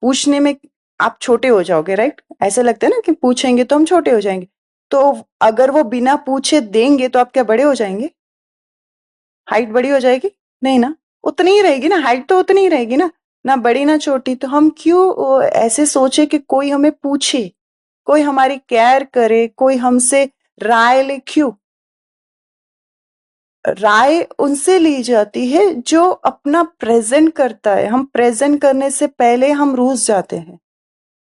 Speaker 2: पूछने में आप छोटे हो जाओगे, राइट, ऐसा लगता है ना कि पूछेंगे तो हम छोटे हो जाएंगे, तो अगर वो बिना पूछे देंगे तो आप क्या बड़े हो जाएंगे, हाइट बड़ी हो जाएगी, नहीं ना, उतनी ही रहेगी ना, हाइट तो उतनी ही रहेगी ना, ना बड़ी ना छोटी। तो हम क्यों ऐसे सोचे कि कोई हमें पूछे, कोई हमारी केयर करे, कोई हमसे राय ले, क्यों, राय उनसे ली जाती है जो अपना प्रेजेंट करता है। हम प्रेजेंट करने से पहले हम रूस जाते हैं,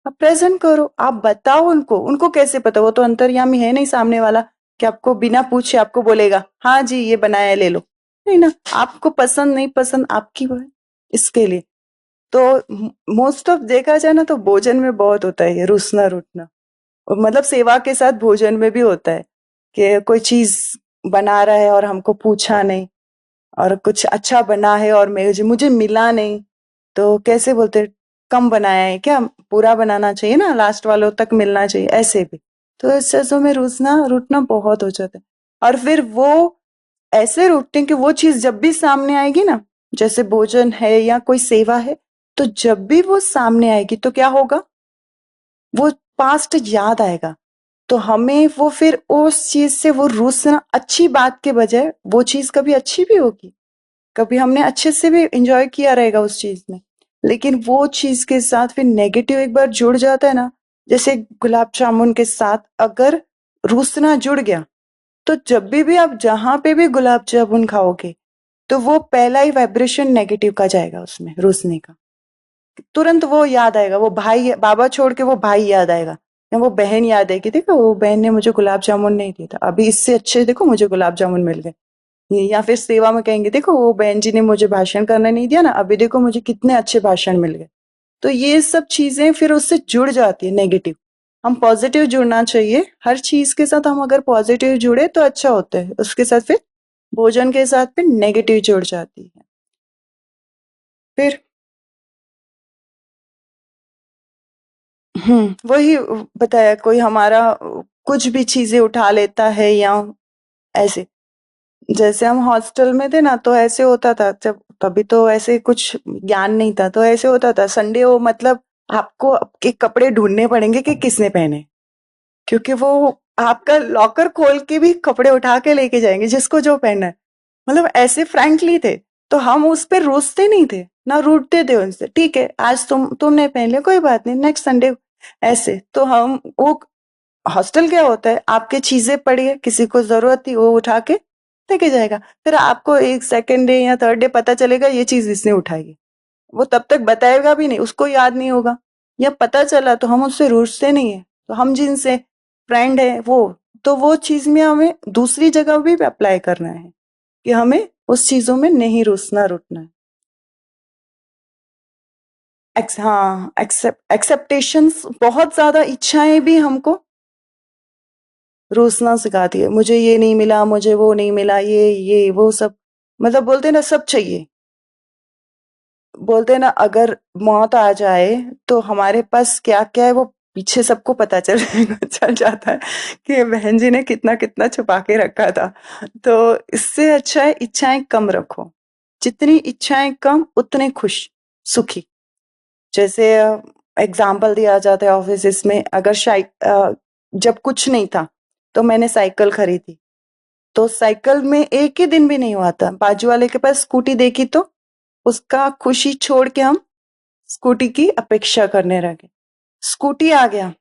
Speaker 2: आप प्रेजेंट करो, आप बताओ उनको, उनको कैसे पता, वो तो अंतर्यामी है नहीं सामने वाला कि आपको बिना पूछे आपको बोलेगा हाँ जी ये बनाया है ले लो, नहीं ना, आपको पसंद नहीं पसंद आपकी वो है, इसके लिए। तो मोस्ट ऑफ देखा जाए ना तो भोजन में बहुत होता है ये रूसना रूठना, और मतलब सेवा के साथ भोजन में भी होता है कि कोई चीज बना रहा है और हमको पूछा नहीं, और कुछ अच्छा बना है और मुझे मिला नहीं, तो कैसे बोलते, कम बनाया है क्या, पूरा बनाना चाहिए ना, लास्ट वालों तक मिलना चाहिए, ऐसे भी। तो इस चीजों में रूसना रूठना बहुत हो जाता है। और फिर वो ऐसे रूठते हैं कि वो चीज जब भी सामने आएगी ना, जैसे भोजन है या कोई सेवा है, तो जब भी वो सामने आएगी तो क्या होगा, वो पास्ट याद आएगा, तो हमें वो फिर उस चीज से वो रूसना, अच्छी बात के बजाय वो चीज कभी अच्छी भी होगी, कभी हमने अच्छे से भी एंजॉय किया रहेगा उस चीज में, लेकिन वो चीज के साथ फिर नेगेटिव एक बार जुड़ जाता है ना, जैसे गुलाब जामुन के साथ अगर रूसना जुड़ गया, तो जब भी आप जहां पे भी गुलाब जामुन खाओगे, तो वो पहला ही वाइब्रेशन नेगेटिव का जाएगा उसमें, रूसने का, तुरंत वो याद आएगा, वो भाई बाबा छोड़ के वो भाई याद आएगा, या वो बहन याद आएगी, देखो वो बहन ने मुझे गुलाब जामुन नहीं दिया था, अभी इससे अच्छे देखो मुझे गुलाब जामुन मिल गए। या फिर सेवा में कहेंगे देखो वो बहन जी ने मुझे भाषण करना नहीं दिया ना, अभी देखो मुझे कितने अच्छे भाषण मिल गए। तो ये सब चीजें फिर उससे जुड़ जाती है नेगेटिव, हम पॉजिटिव जुड़ना चाहिए हर चीज के साथ, हम अगर पॉजिटिव जुड़े तो अच्छा होता है, उसके साथ फिर भोजन के साथ फिर नेगेटिव जुड़ जाती है। फिर वही बताया, कोई हमारा कुछ भी चीजें उठा लेता है या ऐसे, जैसे हम हॉस्टल में थे ना तो ऐसे होता था, जब तभी तो ऐसे कुछ ज्ञान नहीं था, तो ऐसे होता था संडे हो मतलब आपको आपके कपड़े ढूंढने पड़ेंगे कि किसने पहने, क्योंकि वो आपका लॉकर खोल के भी कपड़े उठा के लेके जाएंगे जिसको जो पहनना है, मतलब ऐसे फ्रैंकली थे। तो हम उस पर रूसते नहीं थे ना रूठते थे उनसे, ठीक है आज तुमने पहन लिया कोई बात नहीं, नेक्स्ट संडे ऐसे। तो हम वो हॉस्टल क्या होता है, आपके चीजें पड़ी है, किसी को जरूरत थी वो उठा के लेके जाएगा, फिर आपको एक सेकेंड डे या थर्ड डे पता चलेगा ये चीज इसने उठाई, वो तब तक बताएगा भी नहीं, उसको याद नहीं होगा, या पता चला तो हम उससे रूठते नहीं है, तो हम जिनसे फ्रेंड है वो, तो वो चीज में हमें दूसरी जगह भी अप्लाई करना है कि हमें उस चीजों में नहीं रूसना रूठना है। हाँ, एक्सेप्टेशंस, बहुत ज्यादा इच्छाएं भी हमको रूसना सिखाती है, मुझे ये नहीं मिला, मुझे वो नहीं मिला, ये वो सब, मतलब बोलते हैं ना सब चाहिए, बोलते हैं ना अगर मौत आ जाए तो हमारे पास क्या क्या है वो पीछे सबको पता चल चल जाता है कि बहन जी ने कितना कितना छुपा के रखा था। तो इससे अच्छा है इच्छाएं कम रखो, जितनी इच्छाएं कम उतने खुश, सुखी। जैसे एग्जाम्पल दिया जाता है ऑफिस में, अगर जब कुछ नहीं था तो मैंने साइकिल खरीदी, तो साइकिल में एक ही दिन भी नहीं हुआ था, बाजू वाले के पास स्कूटी देखी तो उसका खुशी छोड़ के हम स्कूटी की अपेक्षा करने लगे। स्कूटी आ गया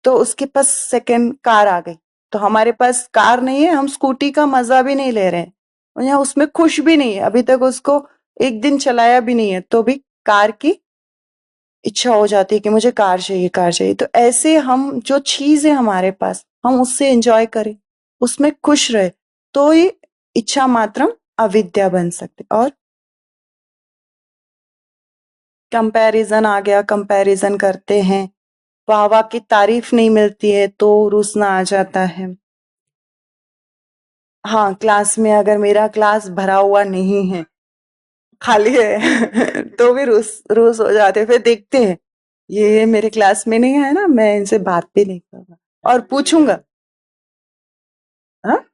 Speaker 2: तो उसके पास सेकंड कार आ गई, तो हमारे पास कार नहीं है, हम स्कूटी का मजा भी नहीं ले रहे हैं और यहाँ उसमें खुश भी नहीं है, अभी तक उसको एक दिन चलाया भी नहीं है, तो भी कार की इच्छा हो जाती है कि मुझे कार चाहिए, कार चाहिए। तो ऐसे हम जो चीज है हमारे पास, हम उससे एंजॉय करें, उसमें खुश रहे, तो ये इच्छा मात्रम अविद्या बन सकती। और कंपैरिजन आ गया, कंपैरिजन करते हैं, वाह वाह की तारीफ नहीं मिलती है तो रूसना आ जाता है। हाँ, क्लास में अगर मेरा क्लास भरा हुआ नहीं है, खाली है तो भी रूस रूस हो जाते हैं। फिर देखते हैं ये मेरे क्लास में नहीं है ना, मैं इनसे बात भी नहीं करूंगा और पूछूंगा। हाँ,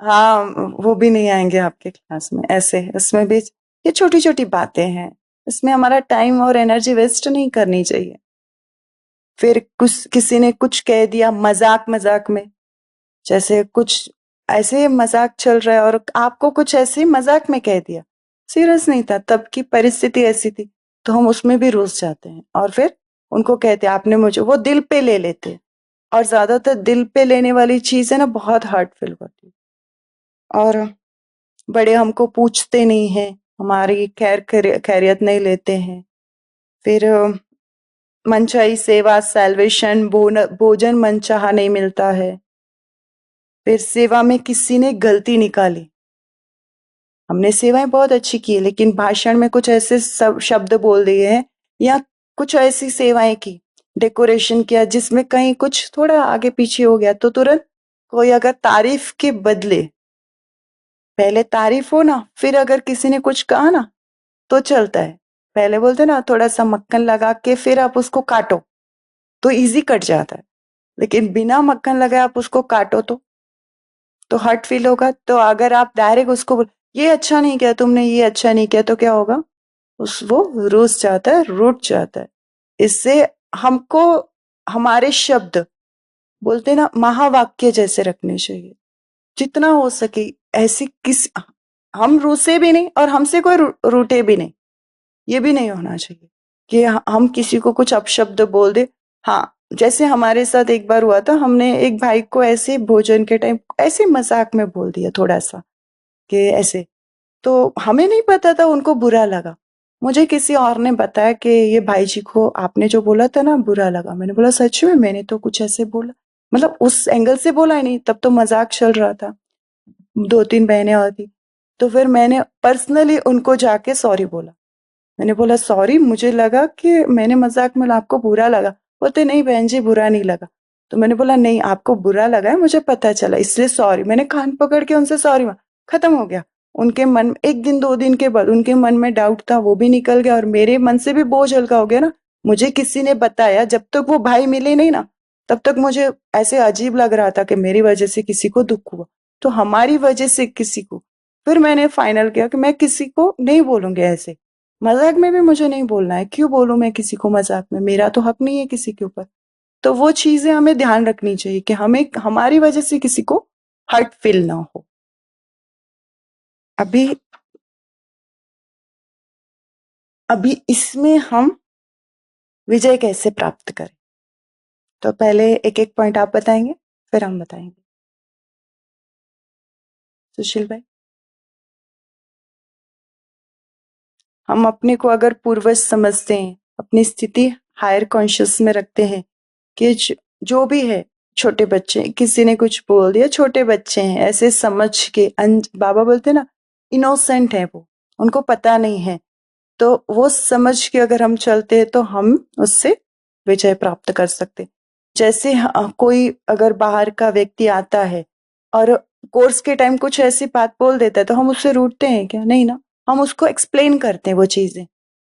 Speaker 2: हाँ, वो भी नहीं आएंगे आपके क्लास में, ऐसे इसमें भी ये छोटी छोटी बातें हैं, इसमें हमारा टाइम और एनर्जी वेस्ट नहीं करनी चाहिए। फिर कुछ किसी ने कुछ कह दिया मजाक मजाक में, जैसे कुछ ऐसे मजाक चल रहा है और आपको कुछ ऐसे मजाक में कह दिया, सीरियस नहीं था, तब की परिस्थिति ऐसी थी, तो हम उसमें भी रुस जाते हैं और फिर उनको कहते हैं आपने मुझे, वो दिल पे ले लेते हैं। और ज्यादातर दिल पे लेने वाली चीज है ना, बहुत हर्ट फील होती है। और बड़े हमको पूछते नहीं हैं, हमारी खैरियत नहीं लेते हैं। फिर मनचाही सेवा सैल्वेशन, भोजन मनचाहा नहीं मिलता है। फिर सेवा में किसी ने गलती निकाली, हमने सेवाएं बहुत अच्छी की लेकिन भाषण में कुछ ऐसे सब शब्द बोल दिए हैं, या कुछ ऐसी सेवाएं की, डेकोरेशन किया जिसमें कहीं कुछ थोड़ा आगे पीछे हो गया, तो तुरंत कोई अगर तारीफ के बदले, पहले तारीफ हो ना, फिर अगर किसी ने कुछ कहा ना तो चलता है। पहले बोलते ना थोड़ा सा मक्खन लगा के फिर आप उसको काटो तो इजी कट जाता है, लेकिन बिना मक्खन लगाए आप उसको काटो तो हर्ट फील होगा। तो अगर आप डायरेक्ट उसको ये अच्छा नहीं किया तुमने, ये अच्छा नहीं किया, तो क्या होगा, उस वो रूस जाता है, रूठ जाता है। इससे हमको हमारे शब्द बोलते ना महावाक्य जैसे रखने चाहिए, जितना हो सके। ऐसी किस हम रूसे भी नहीं और हमसे कोई रूठे भी नहीं, ये भी नहीं होना चाहिए कि हम किसी को कुछ अपशब्द बोल दे। हाँ, जैसे हमारे साथ एक बार हुआ था, हमने एक भाई को ऐसे भोजन के टाइम ऐसे मजाक में बोल दिया थोड़ा सा कि ऐसे, तो हमें नहीं पता था, उनको बुरा लगा। मुझे किसी और ने बताया कि ये भाई जी को आपने जो बोला था ना बुरा लगा। मैंने बोला सच में, मैंने तो कुछ ऐसे बोला, मतलब उस एंगल से बोला ही नहीं, तब तो मजाक चल रहा था, दो तीन बहनें और थी। तो फिर मैंने पर्सनली उनको जाके सॉरी बोला। मैंने बोला सॉरी, मुझे लगा कि मैंने मजाक में आपको बुरा लगा। बोलते नहीं बहन जी, बुरा नहीं लगा। तो मैंने बोला नहीं, आपको बुरा लगा है, मुझे पता चला, इसलिए सॉरी। मैंने कान पकड़ के उनसे सॉरी मांगा, खत्म हो गया। उनके मन, एक दिन दो दिन के बाद उनके मन में डाउट था, वो भी निकल गया और मेरे मन से भी बोझ हल्का हो गया ना। मुझे किसी ने बताया, जब तक वो भाई मिले नहीं ना, तब तक मुझे ऐसे अजीब लग रहा था कि मेरी वजह से किसी को दुख हुआ, तो हमारी वजह से किसी को। फिर मैंने फाइनल किया कि मैं किसी को नहीं बोलूंगी ऐसे, मजाक में भी मुझे नहीं बोलना है। क्यों बोलूं मैं किसी को मजाक में, मेरा तो हक नहीं है किसी के ऊपर। तो वो चीजें हमें ध्यान रखनी चाहिए कि हमें हमारी वजह से किसी को हर्ट फील ना हो। अभी अभी इसमें हम विजय कैसे प्राप्त करें, तो पहले एक एक पॉइंट आप बताएंगे, फिर हम बताएंगे। सुशील भाई, हम अपने को अगर पूर्वज समझते हैं, अपनी स्थिति हायर कॉन्शियस में रखते हैं कि जो भी है, छोटे बच्चे, किसी ने कुछ बोल दिया, छोटे बच्चे हैं, ऐसे समझ के बाबा बोलते ना इनोसेंट है वो, उनको पता नहीं है, तो वो समझ के अगर हम चलते हैं तो हम उससे विजय प्राप्त कर सकते। जैसे कोई अगर बाहर का व्यक्ति आता है और कोर्स के टाइम कुछ ऐसी बात बोल देता है, तो हम उससे रूठते हैं क्या, नहीं ना। हम उसको एक्सप्लेन करते हैं वो चीजें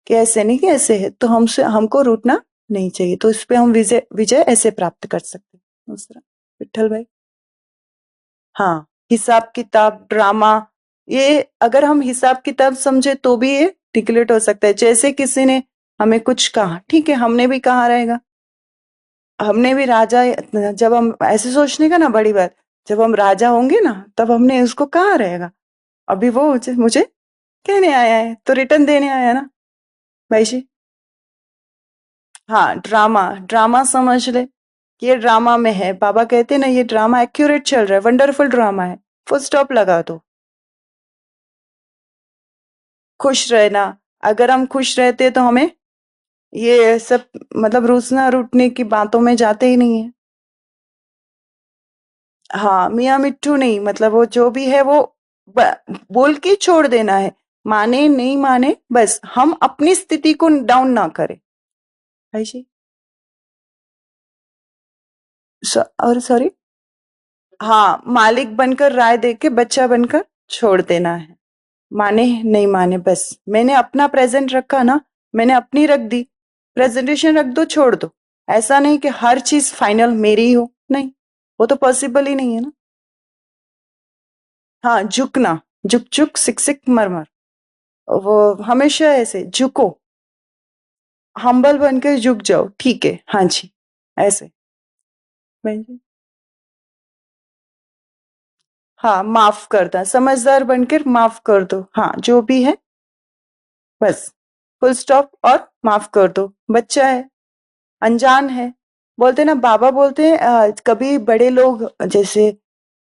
Speaker 2: कि ऐसे नहीं कि ऐसे है, तो हमसे हमको रूठना नहीं चाहिए। तो इस पे हम विजय विजय ऐसे प्राप्त कर सकते हैं। दूसरा, विठल भाई। हाँ, हिसाब किताब ड्रामा, ये अगर हम हिसाब किताब समझे तो भी ये डिक्लेट हो सकता है। जैसे किसी ने हमें कुछ कहा, ठीक है, हमने भी कहा रहेगा, हमने भी राजा, जब हम ऐसे सोचने का ना बड़ी बात, जब हम राजा होंगे ना तब हमने उसको कहा रहेगा, अभी वो मुझे मुझे कहने आया है तो रिटर्न देने आया ना भाई जी। हाँ, ड्रामा, ड्रामा समझ ले, ये ड्रामा में है, बाबा कहते ना ये ड्रामा एक्यूरेट चल रहा है, वंडरफुल ड्रामा है, फुल स्टॉप लगा दो। खुश रहना, अगर हम खुश रहते तो हमें ये सब मतलब रूसना रूठने की बातों में जाते ही नहीं है। हाँ, मियाँ मिट्ठू नहीं, मतलब वो जो भी है वो बोल के छोड़ देना है, माने नहीं माने बस हम अपनी स्थिति को डाउन ना करें। भाई जी, और सॉरी, हाँ, मालिक बनकर राय दे के बच्चा बनकर छोड़ देना है, माने नहीं माने बस मैंने अपना प्रेजेंट रखा ना, मैंने अपनी रख दी, प्रेजेंटेशन रख दो छोड़ दो, ऐसा नहीं कि हर चीज फाइनल मेरी ही हो, नहीं, वो तो पॉसिबल ही नहीं है ना। हाँ, झुकना, झुक झुक सिक सिक मर मर, वो हमेशा ऐसे झुको, हम्बल बनकर झुक जाओ, ठीक है, हाँ जी, ऐसे। बहन जी, हाँ, माफ करता, समझदार बनकर माफ कर दो, हाँ, जो भी है बस, फुल स्टॉप और माफ कर दो, बच्चा है, अनजान है, बोलते ना बाबा बोलते हैं, कभी बड़े लोग जैसे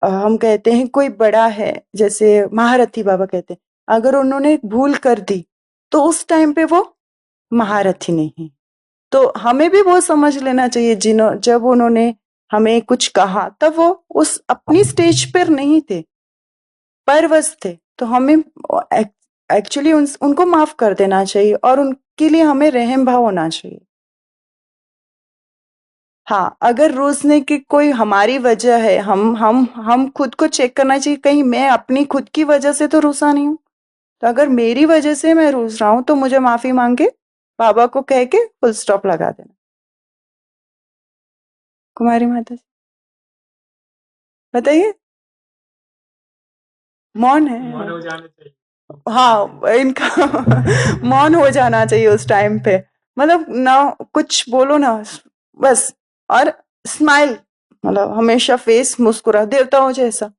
Speaker 2: हम कहते हैं कोई बड़ा है, जैसे महारथी बाबा कहते हैं, अगर उन्होंने एक भूल कर दी तो उस टाइम पे वो महारथी नहीं, तो हमें भी वो समझ लेना चाहिए, जब उन्होंने हमें कुछ कहा तब वो उस अपनी स्टेज पर नहीं थे, परवश थे, तो हमें एक्चुअली उनको माफ कर देना चाहिए और उनके लिए हमें रहम भाव होना चाहिए। हाँ, अगर रूसने की कोई हमारी वजह है, हम खुद को चेक करना चाहिए, कहीं मैं अपनी खुद की वजह से तो रूसा नहीं हूँ, तो अगर मेरी वजह से मैं रूस रहा हूँ तो मुझे माफी मांग के बाबा को कह के फुल स्टॉप लगा देना। कुमारी माता जी, बताइए। मौन है, मौन हो जाना चाहिए, हाँ, इनका मौन हो जाना चाहिए उस टाइम पे, मतलब ना कुछ बोलो ना, बस, और स्माइल, मतलब हमेशा फेस मुस्कुरा, देवताओं जैसा।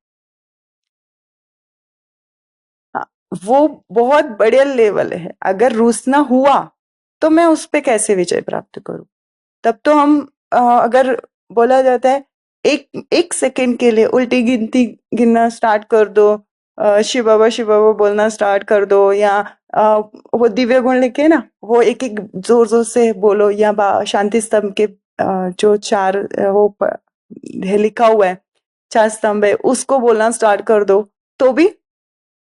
Speaker 2: हाँ, वो बहुत बढ़िया लेवल है, अगर रूसना हुआ तो मैं उस पे कैसे विजय प्राप्त करूं, तब तो हम अगर बोला जाता है एक एक सेकंड के लिए उल्टी गिनती गिनना स्टार्ट कर दो, शिव बाबा बोलना स्टार्ट कर दो, या वो दिव्य गुण लिखे ना वो एक एक जोर जोर से बोलो, या शांति स्तंभ के जो चार है लिखा हुआ है, चार स्तंभ है, उसको बोलना स्टार्ट कर दो, तो भी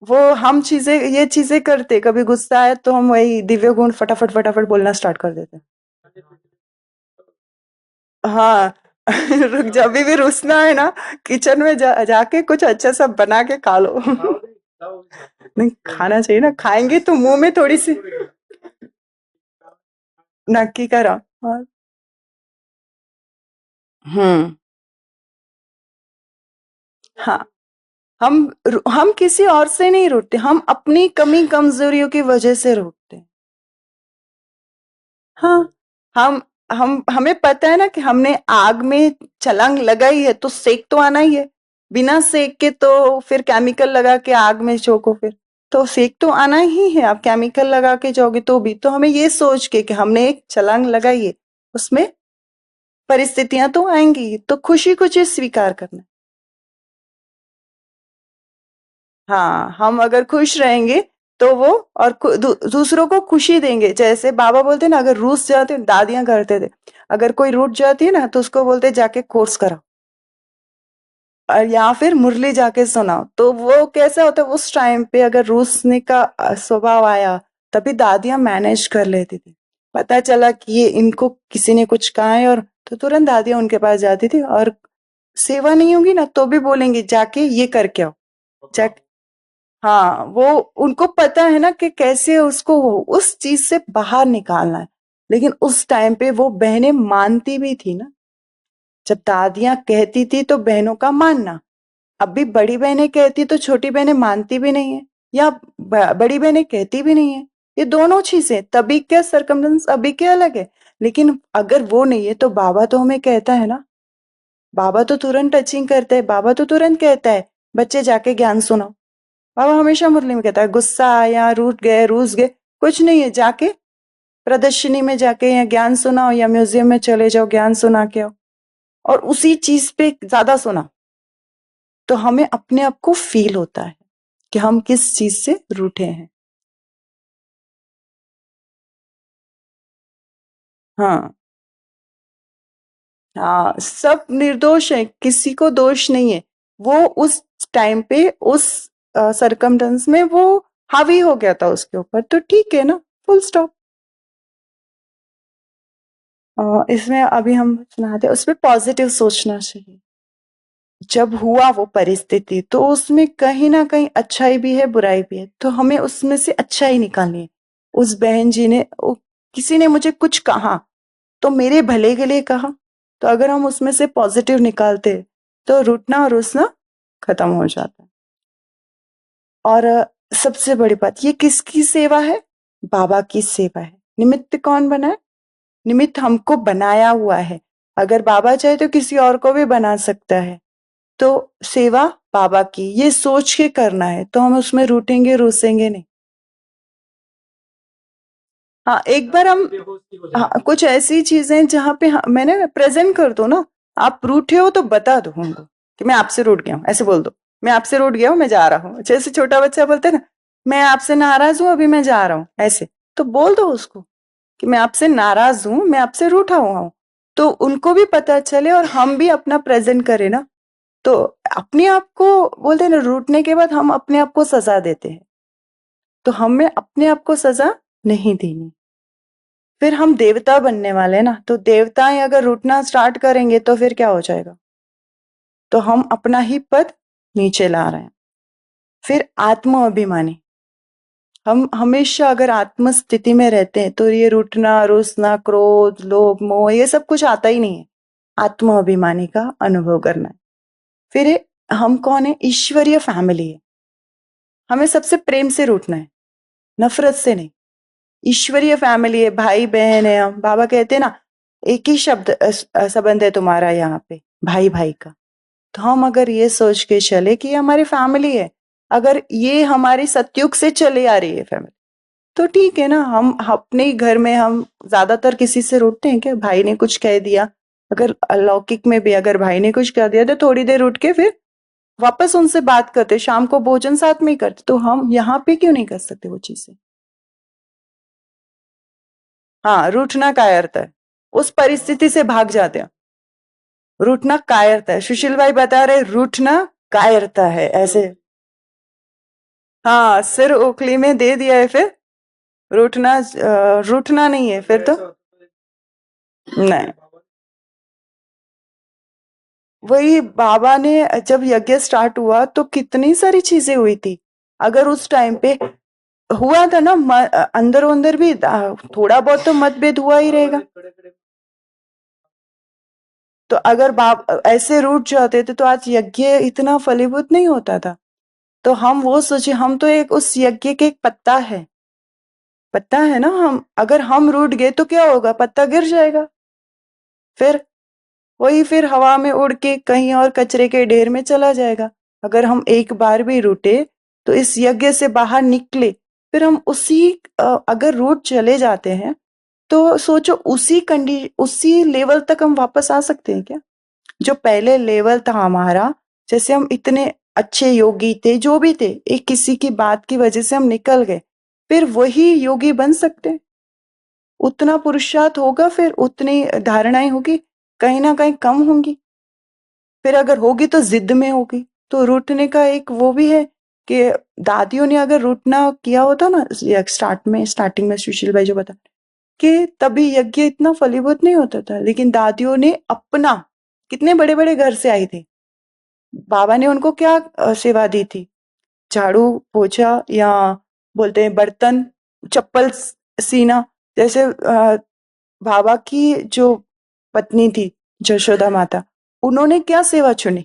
Speaker 2: वो हम चीजें ये चीजें करते, कभी गुस्सा आए तो हम वही दिव्य गुण फटाफट फटाफट बोलना स्टार्ट कर देते। हाँ, रुक जा, अभी भी रुसना है ना, किचन में जाके कुछ अच्छा सा बना के खा लो। नहीं, खाना चाहिए ना, खाएंगे तो मुंह में थोड़ी सी नक्की करा। और हम्म, हाँ, हम किसी और से नहीं रूठते, हम अपनी कमी कमजोरियों की वजह से रूठते हैं। हाँ, हम हमें पता है ना कि हमने आग में छलांग लगाई है तो सेक तो आना ही है, बिना सेक के तो फिर केमिकल लगा के आग में झोंको, फिर तो सेक तो आना ही है, आप केमिकल लगा के जाओगे तो भी, तो हमें ये सोच के कि हमने एक छलांग लगाई है, उसमें परिस्थितियां तो आएंगी, तो खुशी खुशी स्वीकार करना। हाँ, हम अगर खुश रहेंगे तो वो और दूसरों को खुशी देंगे, जैसे बाबा बोलते हैं ना, अगर रूस जाते, दादियां करते थे, अगर कोई रूठ जाती है ना तो उसको बोलते जाके कोर्स करो, और या फिर मुरली जाके सुनाओ, तो वो कैसा होता है उस टाइम पे, अगर रूसने का स्वभाव आया तभी दादियां मैनेज कर लेती थी, पता चला कि ये इनको किसी ने कुछ कहा है, और तो तुरंत दादियां उनके पास जाती थी, और सेवा नहीं होगी ना तो भी बोलेंगे जाके ये करके आओ, जाके, हाँ, वो उनको पता है ना कि कैसे उसको उस चीज से बाहर निकालना है, लेकिन उस टाइम पे वो बहनें मानती भी थी ना, जब दादियां कहती थी तो बहनों का मानना, अभी बड़ी बहनें कहती तो छोटी बहनें मानती भी नहीं है, या बड़ी बहनें कहती भी नहीं है, ये दोनों चीजें, तभी क्या सरकमस्टेंस अभी क्या अलग है। लेकिन अगर वो नहीं है तो बाबा तो हमें कहता है ना, बाबा तो तुरंत टचिंग करता है, बाबा तो तुरंत कहता है बच्चे जाके ज्ञान सुनाओ। बाबा हमेशा मुरली में कहता है गुस्सा आया, रूठ गए, रूस गए, कुछ नहीं है, जाके प्रदर्शनी में जाके या ज्ञान सुनाओ या म्यूजियम में चले जाओ, ज्ञान सुना के आओ। और उसी चीज पे ज्यादा सुना तो हमें अपने आप को फील होता है कि हम किस चीज से रूठे हैं। हाँ, हाँ, सब निर्दोष है, किसी को दोष नहीं है। वो उस टाइम पे उस सरकमस्टेंस में वो हावी हो गया था उसके ऊपर, तो ठीक है ना, फुल स्टॉप। इसमें अभी हम सुनाते, उसमें पॉजिटिव सोचना चाहिए। जब हुआ वो परिस्थिति तो उसमें कहीं ना कहीं अच्छाई भी है, बुराई भी है, तो हमें उसमें से अच्छाई निकालनी है। उस बहन जी ने, किसी ने मुझे कुछ कहा तो मेरे भले के लिए कहा, तो अगर हम उसमें से पॉजिटिव निकालते तो रूठना और रुसना खत्म हो जाता है। और सबसे बड़ी बात, ये किसकी सेवा है? बाबा की सेवा है। निमित्त कौन बना है? निमित्त हमको बनाया हुआ है। अगर बाबा चाहे तो किसी और को भी बना सकता है। तो सेवा बाबा की, ये सोच के करना है, तो हम उसमें रूठेंगे रूसेंगे नहीं। हाँ, एक बार हम, हाँ, कुछ ऐसी चीजें जहाँ पे मैंने प्रेजेंट कर दो ना, आप रूठे हो तो बता दो हमको कि मैं आपसे रूठ गया हूँ, ऐसे बोल दो, मैं आपसे रूठ गया हूँ, मैं जा रहा हूँ। जैसे छोटा बच्चा बोलते हैं ना, मैं आपसे नाराज हूँ, अभी मैं जा रहा हूँ, ऐसे तो बोल दो उसको कि मैं आपसे नाराज हूँ, मैं आपसे रूठा हुआ हूँ, तो उनको भी पता चले और हम भी अपना प्रेजेंट करें ना। तो अपने आप को, बोलते हैं ना, रूठने के बाद हम अपने आप को सजा देते हैं, तो हमें अपने आप को सजा नहीं देनी। फिर हम देवता बनने वाले हैं ना, तो देवताएं अगर रूठना स्टार्ट करेंगे तो फिर क्या हो जाएगा? तो हम अपना ही पद नीचे ला रहे हैं। फिर आत्म अभिमानी, हम हमेशा अगर आत्म स्थिति में रहते हैं तो ये रूठना, रुसना, क्रोध, लोभ, मोह, ये सब कुछ आता ही नहीं है। आत्म अभिमानी का अनुभव करना है। फिर हम कौन है? ईश्वरीय फैमिली है। हमें सबसे प्रेम से रूठना है, नफरत से नहीं। ईश्वरीय फैमिली है, भाई बहन है हम। बाबा कहते हैं ना, एक ही शब्द संबंध है तुम्हारा यहाँ पे, भाई भाई का। तो हम अगर ये सोच के चले कि ये हमारी फैमिली है, अगर ये हमारी सतयुग से चली आ रही है फैमिली, तो ठीक है ना। हम अपने ही घर में हम ज्यादातर किसी से रूठते हैं क्या? भाई ने कुछ कह दिया, अगर अलौकिक में भी अगर भाई ने कुछ कह दिया तो थोड़ी देर उठ के फिर वापस उनसे बात करते, शाम को भोजन साथ में ही करते। तो हम यहाँ पे क्यों नहीं कर सकते वो चीजें? हाँ, रूठना कायरता है, उस परिस्थिति से भाग जाते हैं। रूठना कायरता है, सुशील भाई बता रहे रूठना कायरता है, ऐसे। हाँ, सिर ओखली में दे दिया है, फिर रूठना, रूठना नहीं है फिर तो। नहीं, वही बाबा ने जब यज्ञ स्टार्ट हुआ तो कितनी सारी चीजें हुई थी। अगर उस टाइम पे हुआ था ना, अंदर अंदर भी थोड़ा बहुत तो मतभेद हुआ ही रहेगा। तो अगर बाप ऐसे रूठ जाते थे तो आज यज्ञ इतना फलीभूत नहीं होता था। तो हम वो सोचे, हम तो एक उस यज्ञ के एक पत्ता है, पत्ता है ना हम। अगर हम रूठ गए तो क्या होगा? पत्ता गिर जाएगा, फिर वही फिर हवा में उड़ के कहीं और कचरे के ढेर में चला जाएगा। अगर हम एक बार भी रूठे तो इस यज्ञ से बाहर निकले, फिर हम उसी अगर रूट चले जाते हैं तो सोचो उसी लेवल तक हम वापस आ सकते हैं क्या? जो पहले लेवल था हमारा, जैसे हम इतने अच्छे योगी थे, जो भी थे, एक किसी की बात की वजह से हम निकल गए, फिर वही योगी बन सकते हैं? उतना पुरुषार्थ होगा, फिर उतनी धारणाएं होगी, कहीं ना कहीं कम होंगी। फिर अगर होगी तो जिद में होगी। तो रूठने का एक वो भी है कि दादियों ने अगर रूठना किया होता ना स्टार्टिंग में सुशील भाई जो बता कि तभी यज्ञ इतना फलीभूत नहीं होता था। लेकिन दादियों ने अपना, कितने बड़े बड़े घर से आई थी, बाबा ने उनको क्या सेवा दी थी? झाड़ू पोछा, या बोलते हैं बर्तन, चप्पल सीना। जैसे बाबा की जो पत्नी थी जशोदा माता, उन्होंने क्या सेवा चुनी?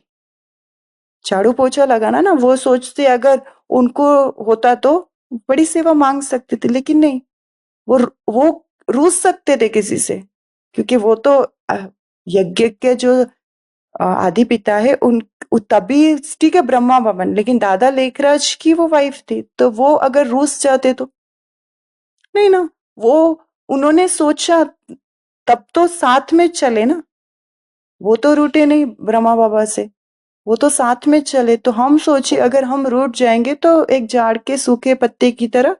Speaker 2: झाड़ू पोछा लगाना ना। वो सोचते अगर उनको होता तो बड़ी सेवा मांग सकते थे, लेकिन नहीं, वो रूस सकते थे किसी से, क्योंकि वो तो यज्ञ के जो आदि पिता है, उन तभी ठीक है ब्रह्मा भवन, लेकिन दादा लेखराज की वो वाइफ थी, तो वो अगर रूस जाते तो नहीं ना, वो उन्होंने सोचा, तब तो साथ में चले ना, वो तो रूठे नहीं ब्रह्मा बाबा से, वो तो साथ में चले। तो हम सोचे अगर हम रूठ जाएंगे तो एक झाड़ के सूखे पत्ते की तरह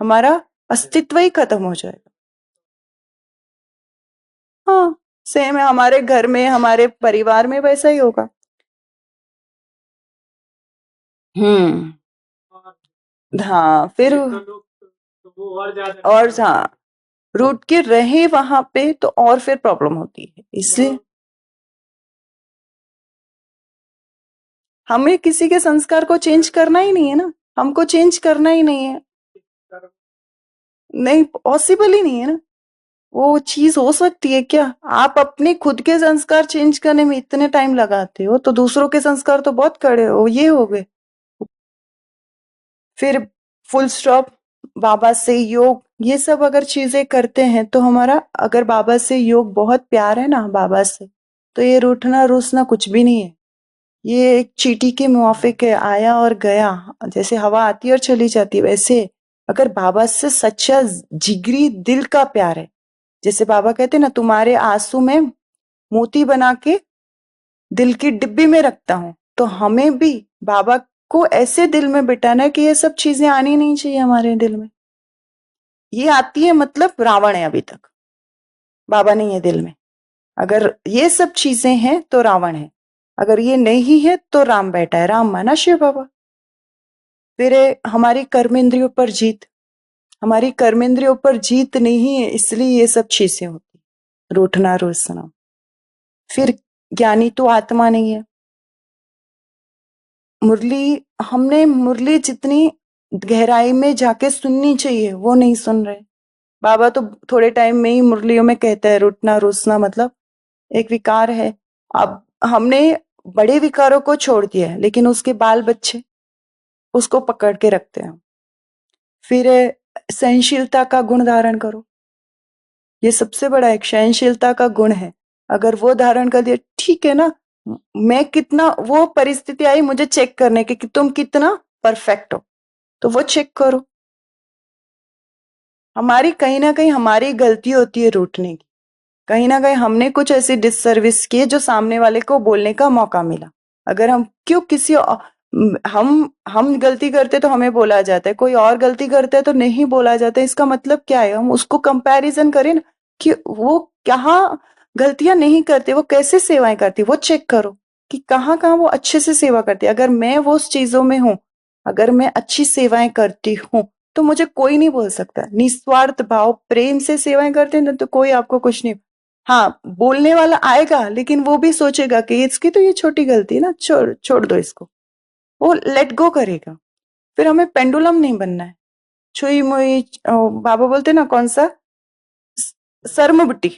Speaker 2: हमारा अस्तित्व ही खत्म हो जाएगा। हाँ, सेम है हमारे घर में, हमारे परिवार में वैसा ही होगा। हम्म। हाँ, फिर और हाँ, रूठ के रहे वहां पे तो और फिर प्रॉब्लम होती है, इसलिए हमें किसी के संस्कार को चेंज करना ही नहीं है ना, हमको चेंज करना ही नहीं है, नहीं पॉसिबल ही नहीं है ना। वो चीज हो सकती है क्या? आप अपने खुद के संस्कार चेंज करने में इतने टाइम लगाते हो, तो दूसरों के संस्कार तो बहुत कड़े हो ये हो गए। फिर फुल स्टॉप, बाबा से योग, ये सब अगर चीजें करते हैं तो हमारा, अगर बाबा से योग बहुत प्यार है ना बाबा से, तो ये रूठना रूसना कुछ भी नहीं है। ये एक चींटी के मुआफिक है, आया और गया, जैसे हवा आती है और चली जाती है, वैसे अगर बाबा से सच्चा जिगरी दिल का प्यार है, जैसे बाबा कहते हैं ना, तुम्हारे आंसू में मोती बना के दिल की डिब्बी में रखता हूं, तो हमें भी बाबा को ऐसे दिल में बिठाना है कि ये सब चीजें आनी नहीं चाहिए हमारे दिल में। ये आती है मतलब रावण है अभी तक, बाबा नहीं है दिल में। अगर ये सब चीजें हैं तो रावण है, अगर ये नहीं है तो राम बैठा है, राम माना शिव बाबा। फिर है हमारी कर्मेंद्रियों पर जीत, हमारी कर्मेंद्रियों पर जीत नहीं है, इसलिए ये सब चीजें होती, रूठना रोसना। फिर ज्ञानी तो आत्मा नहीं है, मुरली, हमने मुरली जितनी गहराई में जाके सुननी चाहिए वो नहीं सुन रहे। बाबा तो थोड़े टाइम में ही मुरलियों में कहता है रूठना रोसना मतलब एक विकार है। अब हमने बड़े विकारों को छोड़ दिया है, लेकिन उसके बाल बच्चे उसको पकड़ के रखते हैं। फिर सहनशीलता का गुण धारण करो, ये सबसे बड़ा एक सहनशीलता का गुण है, अगर वो धारण कर दिया ठीक है ना। मैं कितना, वो परिस्थिति आई मुझे चेक करने की कि तुम कितना परफेक्ट हो, तो वो चेक करो। हमारी कहीं ना कहीं हमारी गलती होती है रूठने की, कहीं ना कहीं हमने कुछ ऐसी डिससर्विस की है जो सामने वाले को बोलने का मौका मिला। अगर हम क्यों किसी हम गलती करते तो हमें बोला जाता है, कोई और गलती करता है तो नहीं बोला जाता है, इसका मतलब क्या है? हम उसको कंपैरिजन करें ना कि वो कहाँ गलतियां नहीं करते, वो कैसे सेवाएं करती, वो चेक करो कि कहाँ कहाँ वो अच्छे से सेवा करती है। अगर मैं वो उस चीजों में हूँ, अगर मैं अच्छी सेवाएं करती हूँ, तो मुझे कोई नहीं बोल सकता। निस्वार्थ भाव प्रेम से सेवाएं करते हैं ना, तो कोई आपको कुछ नहीं, हाँ बोलने वाला आएगा, लेकिन वो भी सोचेगा कि इसकी तो ये छोटी गलती है ना, छोड़ छोड़ दो इसको, वो लेट गो करेगा। फिर हमें पेंडुलम नहीं बनना है, छुई मुई बाबा बोलते ना कौन सा, सरम बुट्टी,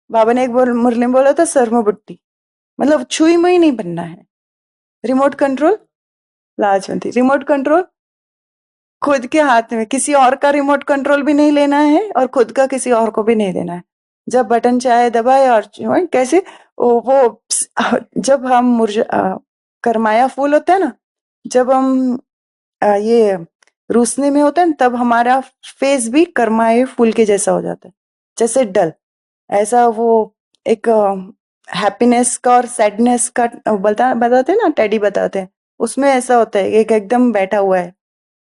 Speaker 2: बाबा ने एक मुरली में बोला था सरम बुट्टी, मतलब छुई मुई नहीं बनना है। रिमोट कंट्रोल, लाजवंती रिमोट कंट्रोल खुद के हाथ में, किसी और का रिमोट कंट्रोल भी नहीं लेना है और खुद का किसी और को भी नहीं देना है। जब बटन चाहे दबाए और कैसे वो जब हम करमाया फूल होता है ना, जब हम ये रूसने में होता है ना, तब हमारा फेस भी करमाए फूल के जैसा हो जाता है, जैसे डल, ऐसा वो एक हैप्पीनेस का और सैडनेस का बताते हैं ना, टेडी बताते हैं, उसमें ऐसा होता है एक एकदम बैठा हुआ है।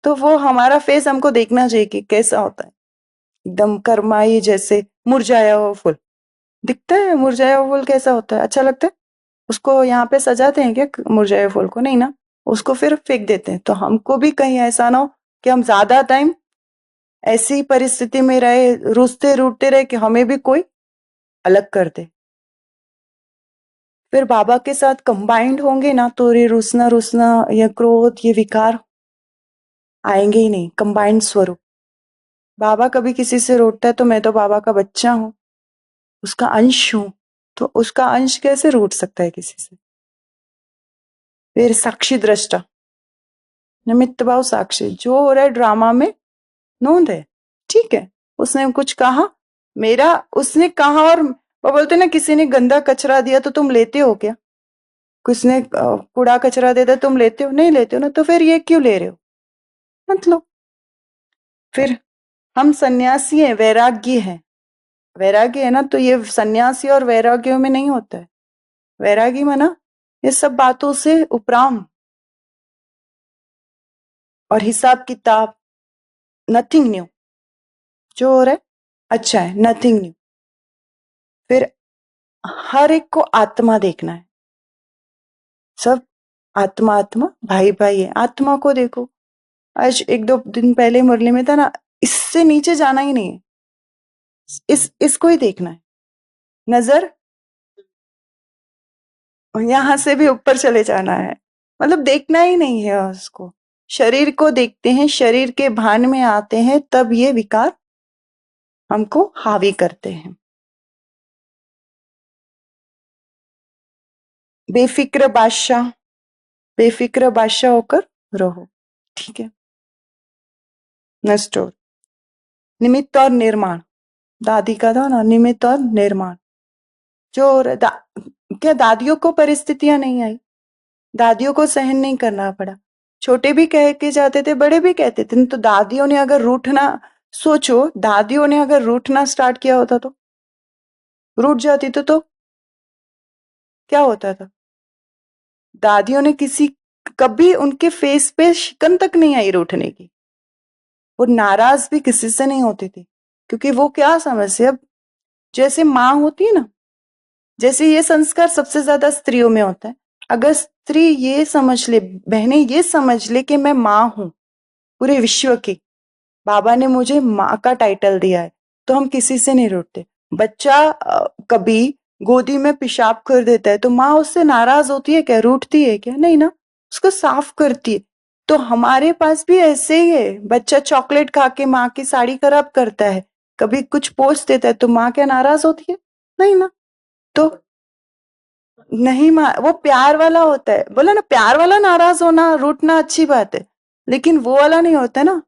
Speaker 2: तो वो हमारा फेस हमको देखना चाहिए कि कैसा होता है, एकदम करमाई जैसे मुरझाया हुआ फूल दिखता है। मुरझाया हुआ फूल कैसा होता है, अच्छा लगता है? उसको यहाँ पे सजाते हैं क्या मुरझाए फूल को? नहीं ना, उसको फिर फेंक देते हैं। तो हमको भी कहीं ऐसा ना हो कि हम ज्यादा टाइम ऐसी परिस्थिति में रहे, रूसते रूठते रहे कि हमें भी कोई अलग कर दे। फिर बाबा के साथ कंबाइंड होंगे ना, तो ये रूसना रूसना या क्रोध ये विकार आएंगे ही नहीं, कंबाइंड स्वरूप। बाबा कभी किसी से रूठता है तो मैं तो बाबा का बच्चा हूं, उसका अंश हूं, तो उसका अंश कैसे रूठ सकता है किसी से? फिर साक्षी दृष्टा, निमित्त भाव साक्षी, जो हो रहा है ड्रामा में नोंद है, ठीक है। उसने कुछ कहा, मेरा उसने कहा, और वो बोलते ना किसी ने गंदा कचरा दिया तो तुम लेते हो क्या? किसने कूड़ा कचरा देता तुम लेते हो? नहीं लेते हो ना, तो फिर ये क्यों ले रहे हो? मतलब फिर हम सन्यासी हैं, वैराग्य है, वैराग्य है ना, तो ये सन्यासी और वैराग्य में नहीं होता है। वैरागी माना ये सब बातों से उपराम, और हिसाब किताब, नथिंग न्यू, जो हो रहा है अच्छा है, नथिंग न्यू। फिर हर एक को आत्मा देखना है, सब आत्मा आत्मा, भाई भाई है, आत्मा को देखो। आज एक दो दिन पहले मुरली में था ना, इससे नीचे जाना ही नहीं है, इसको ही देखना है। नजर यहां से भी ऊपर चले जाना है, मतलब देखना ही नहीं है उसको। शरीर को देखते हैं, शरीर के भान में आते हैं, तब ये विकार हमको हावी करते हैं। बेफिक्र बादशाह, बेफिक्र बादशाह होकर रहो, ठीक है। नेक्स्ट और निमित्त और निर्माण, दादी का था ना, निमित्त और निर्माण। जो क्या दादियों को परिस्थितियां नहीं आई? दादियों को सहन नहीं करना पड़ा। छोटे भी कह के जाते थे, बड़े भी कहते थे, तो दादियों ने अगर रूठना, सोचो दादियों ने अगर रूठना स्टार्ट किया होता तो, रूठ जाती तो क्या होता था? दादियों ने किसी, कभी उनके फेस पे शिकन तक नहीं आई रूठने की। वो नाराज भी किसी से नहीं होती थी, क्योंकि वो क्या समझते, अब जैसे माँ होती है ना, जैसे ये संस्कार सबसे ज्यादा स्त्रियों में होता है। अगर स्त्री ये समझ ले, बहनें ये समझ ले कि मैं माँ हूं पूरे विश्व की, बाबा ने मुझे माँ का टाइटल दिया है, तो हम किसी से नहीं रूठते। बच्चा कभी गोदी में पेशाब कर देता है तो माँ उससे नाराज होती है क्या, रूठती है क्या? नहीं ना, उसको साफ करती है। तो हमारे पास भी ऐसे ही है, बच्चा चॉकलेट खा के माँ की साड़ी खराब करता है, कभी कुछ पोस्ट देता है, तो माँ क्या नाराज होती है? नहीं ना। तो नहीं माँ, वो प्यार वाला होता है, बोला ना, प्यार वाला नाराज होना रूठना अच्छी बात है, लेकिन वो वाला नहीं होता ना।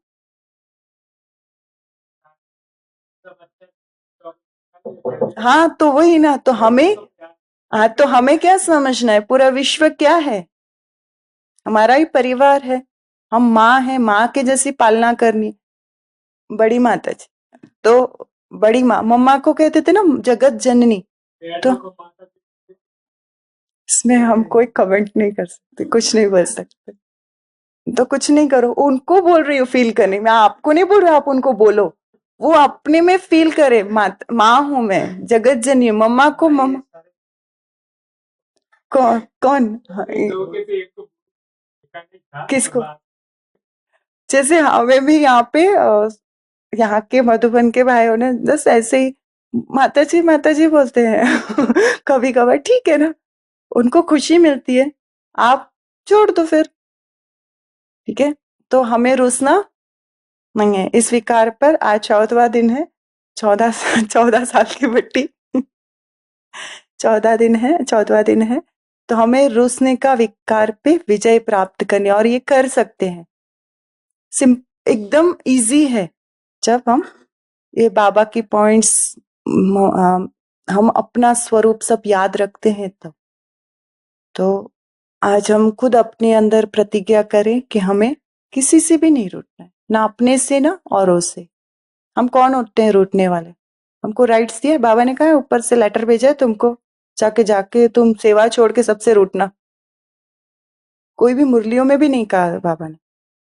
Speaker 2: हाँ तो वही ना, तो हमें, हाँ तो हमें क्या समझना है, पूरा विश्व क्या है, हमारा ही परिवार है। हम माँ है, माँ के जैसी पालना करनी। बड़ी माता जी, तो बड़ी माँ, मम्मा को कहते थे ना जगत जननी, तो इसमें हम कोई कमेंट नहीं कर सकते, कुछ नहीं बोल सकते, तो कुछ नहीं करो, उनको बोल रही हूँ फील करने, मैं आपको नहीं बोल रही, आप उनको बोलो, वो अपने में फील करे। माँ हूं मैं, जगत जननी, मम्मा को मम्मा, कौन कौन, हाँ, किसको? जैसे हमें भी यहाँ पे यहाँ के मधुबन के भाइयों ने बस ऐसे ही माता जी बोलते हैं कभी कभार, ठीक है ना, उनको खुशी मिलती है, आप छोड़ दो फिर, ठीक है। तो हमें रुसना नहीं है इस विकार पर। आज 14वां दिन है, 14 साल की बट्टी 14 दिन है, 14वां दिन है, तो हमें रुसने का विकार पे विजय प्राप्त करनी, और ये कर सकते हैं, एकदम इजी है। जब हम ये बाबा की पॉइंट्स, हम अपना स्वरूप सब याद रखते हैं तब। तो आज हम खुद अपने अंदर प्रतिज्ञा करें कि हमें किसी से भी नहीं रूठना है, ना अपने से ना औरों से। हम कौन होते हैं रूठने वाले? हमको राइट्स दिया बाबा ने, कहा है ऊपर से लेटर भेजा है तुमको, जाके जाके तुम सेवा छोड़ के सबसे रूठना। कोई भी मुरलियों में भी नहीं कहा बाबा ने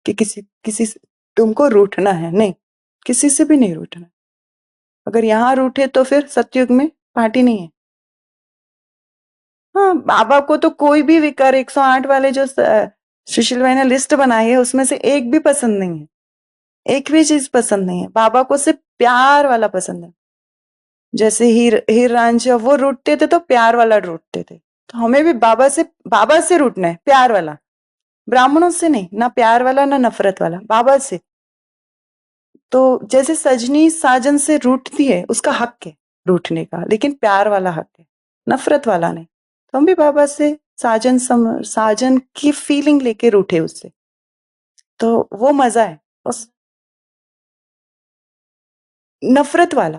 Speaker 2: कि किसी किसी से तुमको रूठना है, नहीं, किसी से भी नहीं रूठना। अगर यहाँ रूठे तो फिर सतयुग में पार्टी नहीं है। हाँ, बाबा को तो कोई भी विकार 108 वाले जो सुशील भाई ने लिस्ट बनाई है उसमें से एक भी पसंद नहीं है, एक भी चीज पसंद नहीं है। बाबा को सिर्फ प्यार वाला पसंद है। जैसे हीर रांझा वो रूठते थे तो प्यार वाला रूठते थे, तो हमें भी बाबा से रूठना है, प्यार वाला, ब्राह्मणों से नहीं, ना प्यार वाला ना नफरत वाला, बाबा से। तो जैसे सजनी साजन से रूठती है, उसका हक है रूठने का, लेकिन प्यार वाला हक है, नफरत वाला नहीं। तो हम भी बाबा से साजन की फीलिंग लेके रूठे उससे, तो वो मजा है उस नफरत वाला,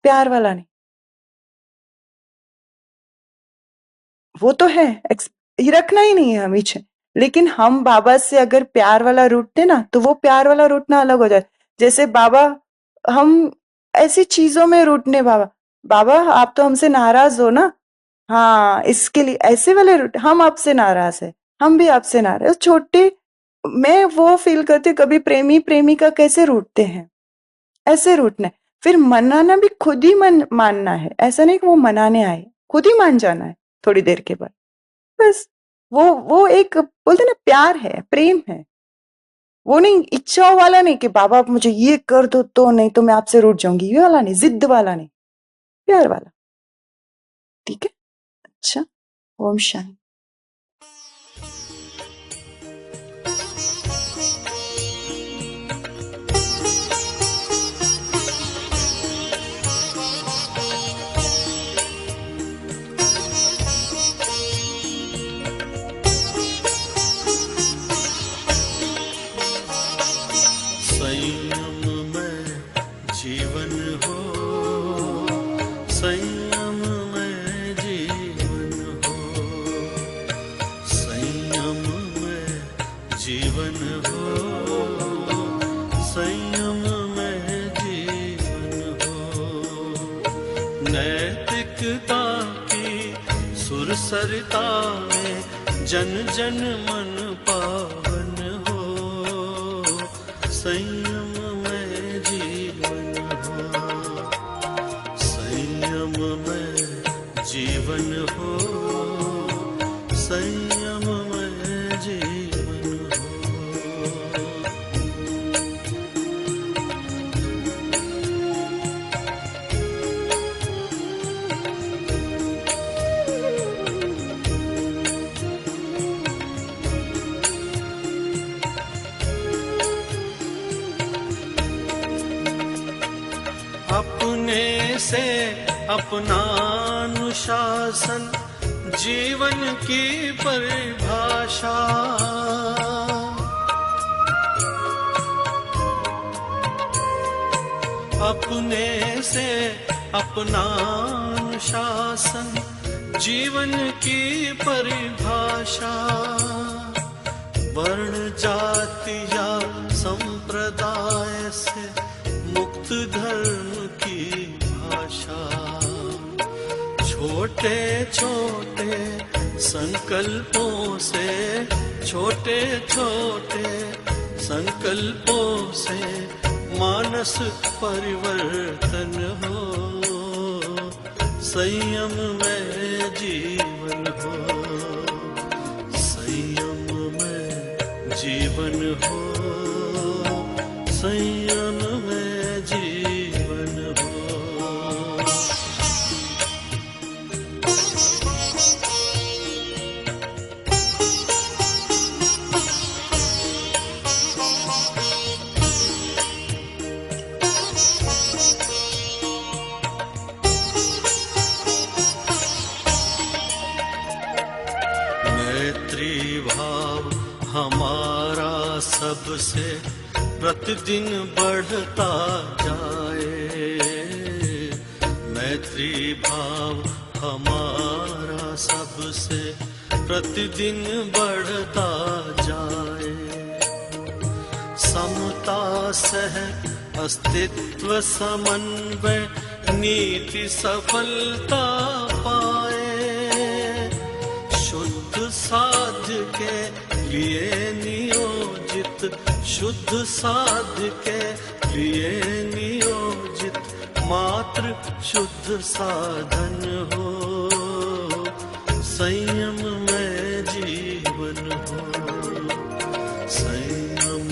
Speaker 2: प्यार वाला नहीं। वो तो है, ये रखना ही नहीं है हमेशा। लेकिन हम बाबा से अगर प्यार वाला रूठते ना, तो वो प्यार वाला रूठना अलग हो जाए। जैसे बाबा, हम ऐसी चीजों में रूठने, बाबा बाबा आप तो हमसे नाराज हो ना, हाँ इसके लिए ऐसे वाले रूठ, हम आपसे नाराज है, हम भी आपसे नाराज। छोटे मैं वो फील करती हूँ, कभी प्रेमी प्रेमिका कैसे रूठते हैं, ऐसे रूठना है। फिर मनाना भी खुद ही मानना है, ऐसा नहीं कि वो मनाने आए, खुद ही मान जाना है थोड़ी देर के बाद। बस वो एक बोलते ना प्यार है, प्रेम है। वो नहीं, इच्छाओं वाला नहीं कि बाबा आप मुझे ये कर दो तो नहीं तो मैं आपसे रूठ जाऊंगी, ये वाला नहीं, जिद वाला नहीं, प्यार वाला। ठीक है, अच्छा, ओम शांति।
Speaker 1: संयम में जीवन हो, संयम में जीवन हो, संयम में जीवन हो, संयम में जीवन हो। नैतिकता की सुरसरिता में जन जन मन पावन हो, संयम में जीवन हो, संयम में जीवन हो, संयम में जीवन हो। अपने से अपना अनुशासन जीवन की परिभाषा, अपने से अपना अनुशासन जीवन की परिभाषा। वर्ण जाति या संप्रदाय से मुक्त धर्म की भाषा, छोटे छोटे संकल्पों से, छोटे छोटे संकल्पों से मानस परिवर्तन हो, संयम में जीवन हो, संयम में जीवन हो, संयम में जीवन हो। मैत्री भाव हमारा सबसे प्रतिदिन बढ़ता जाए, मैत्री भाव हमारा सबसे प्रतिदिन बढ़ता जाए। समता सह अस्तित्व समन्वय नीति सफलता पाए, शुद्ध साध्य के लिए नियोजित, शुद्ध साध्य के लिए नियोजित मात्र शुद्ध साधन हो, संयम में जीवन हो, संयम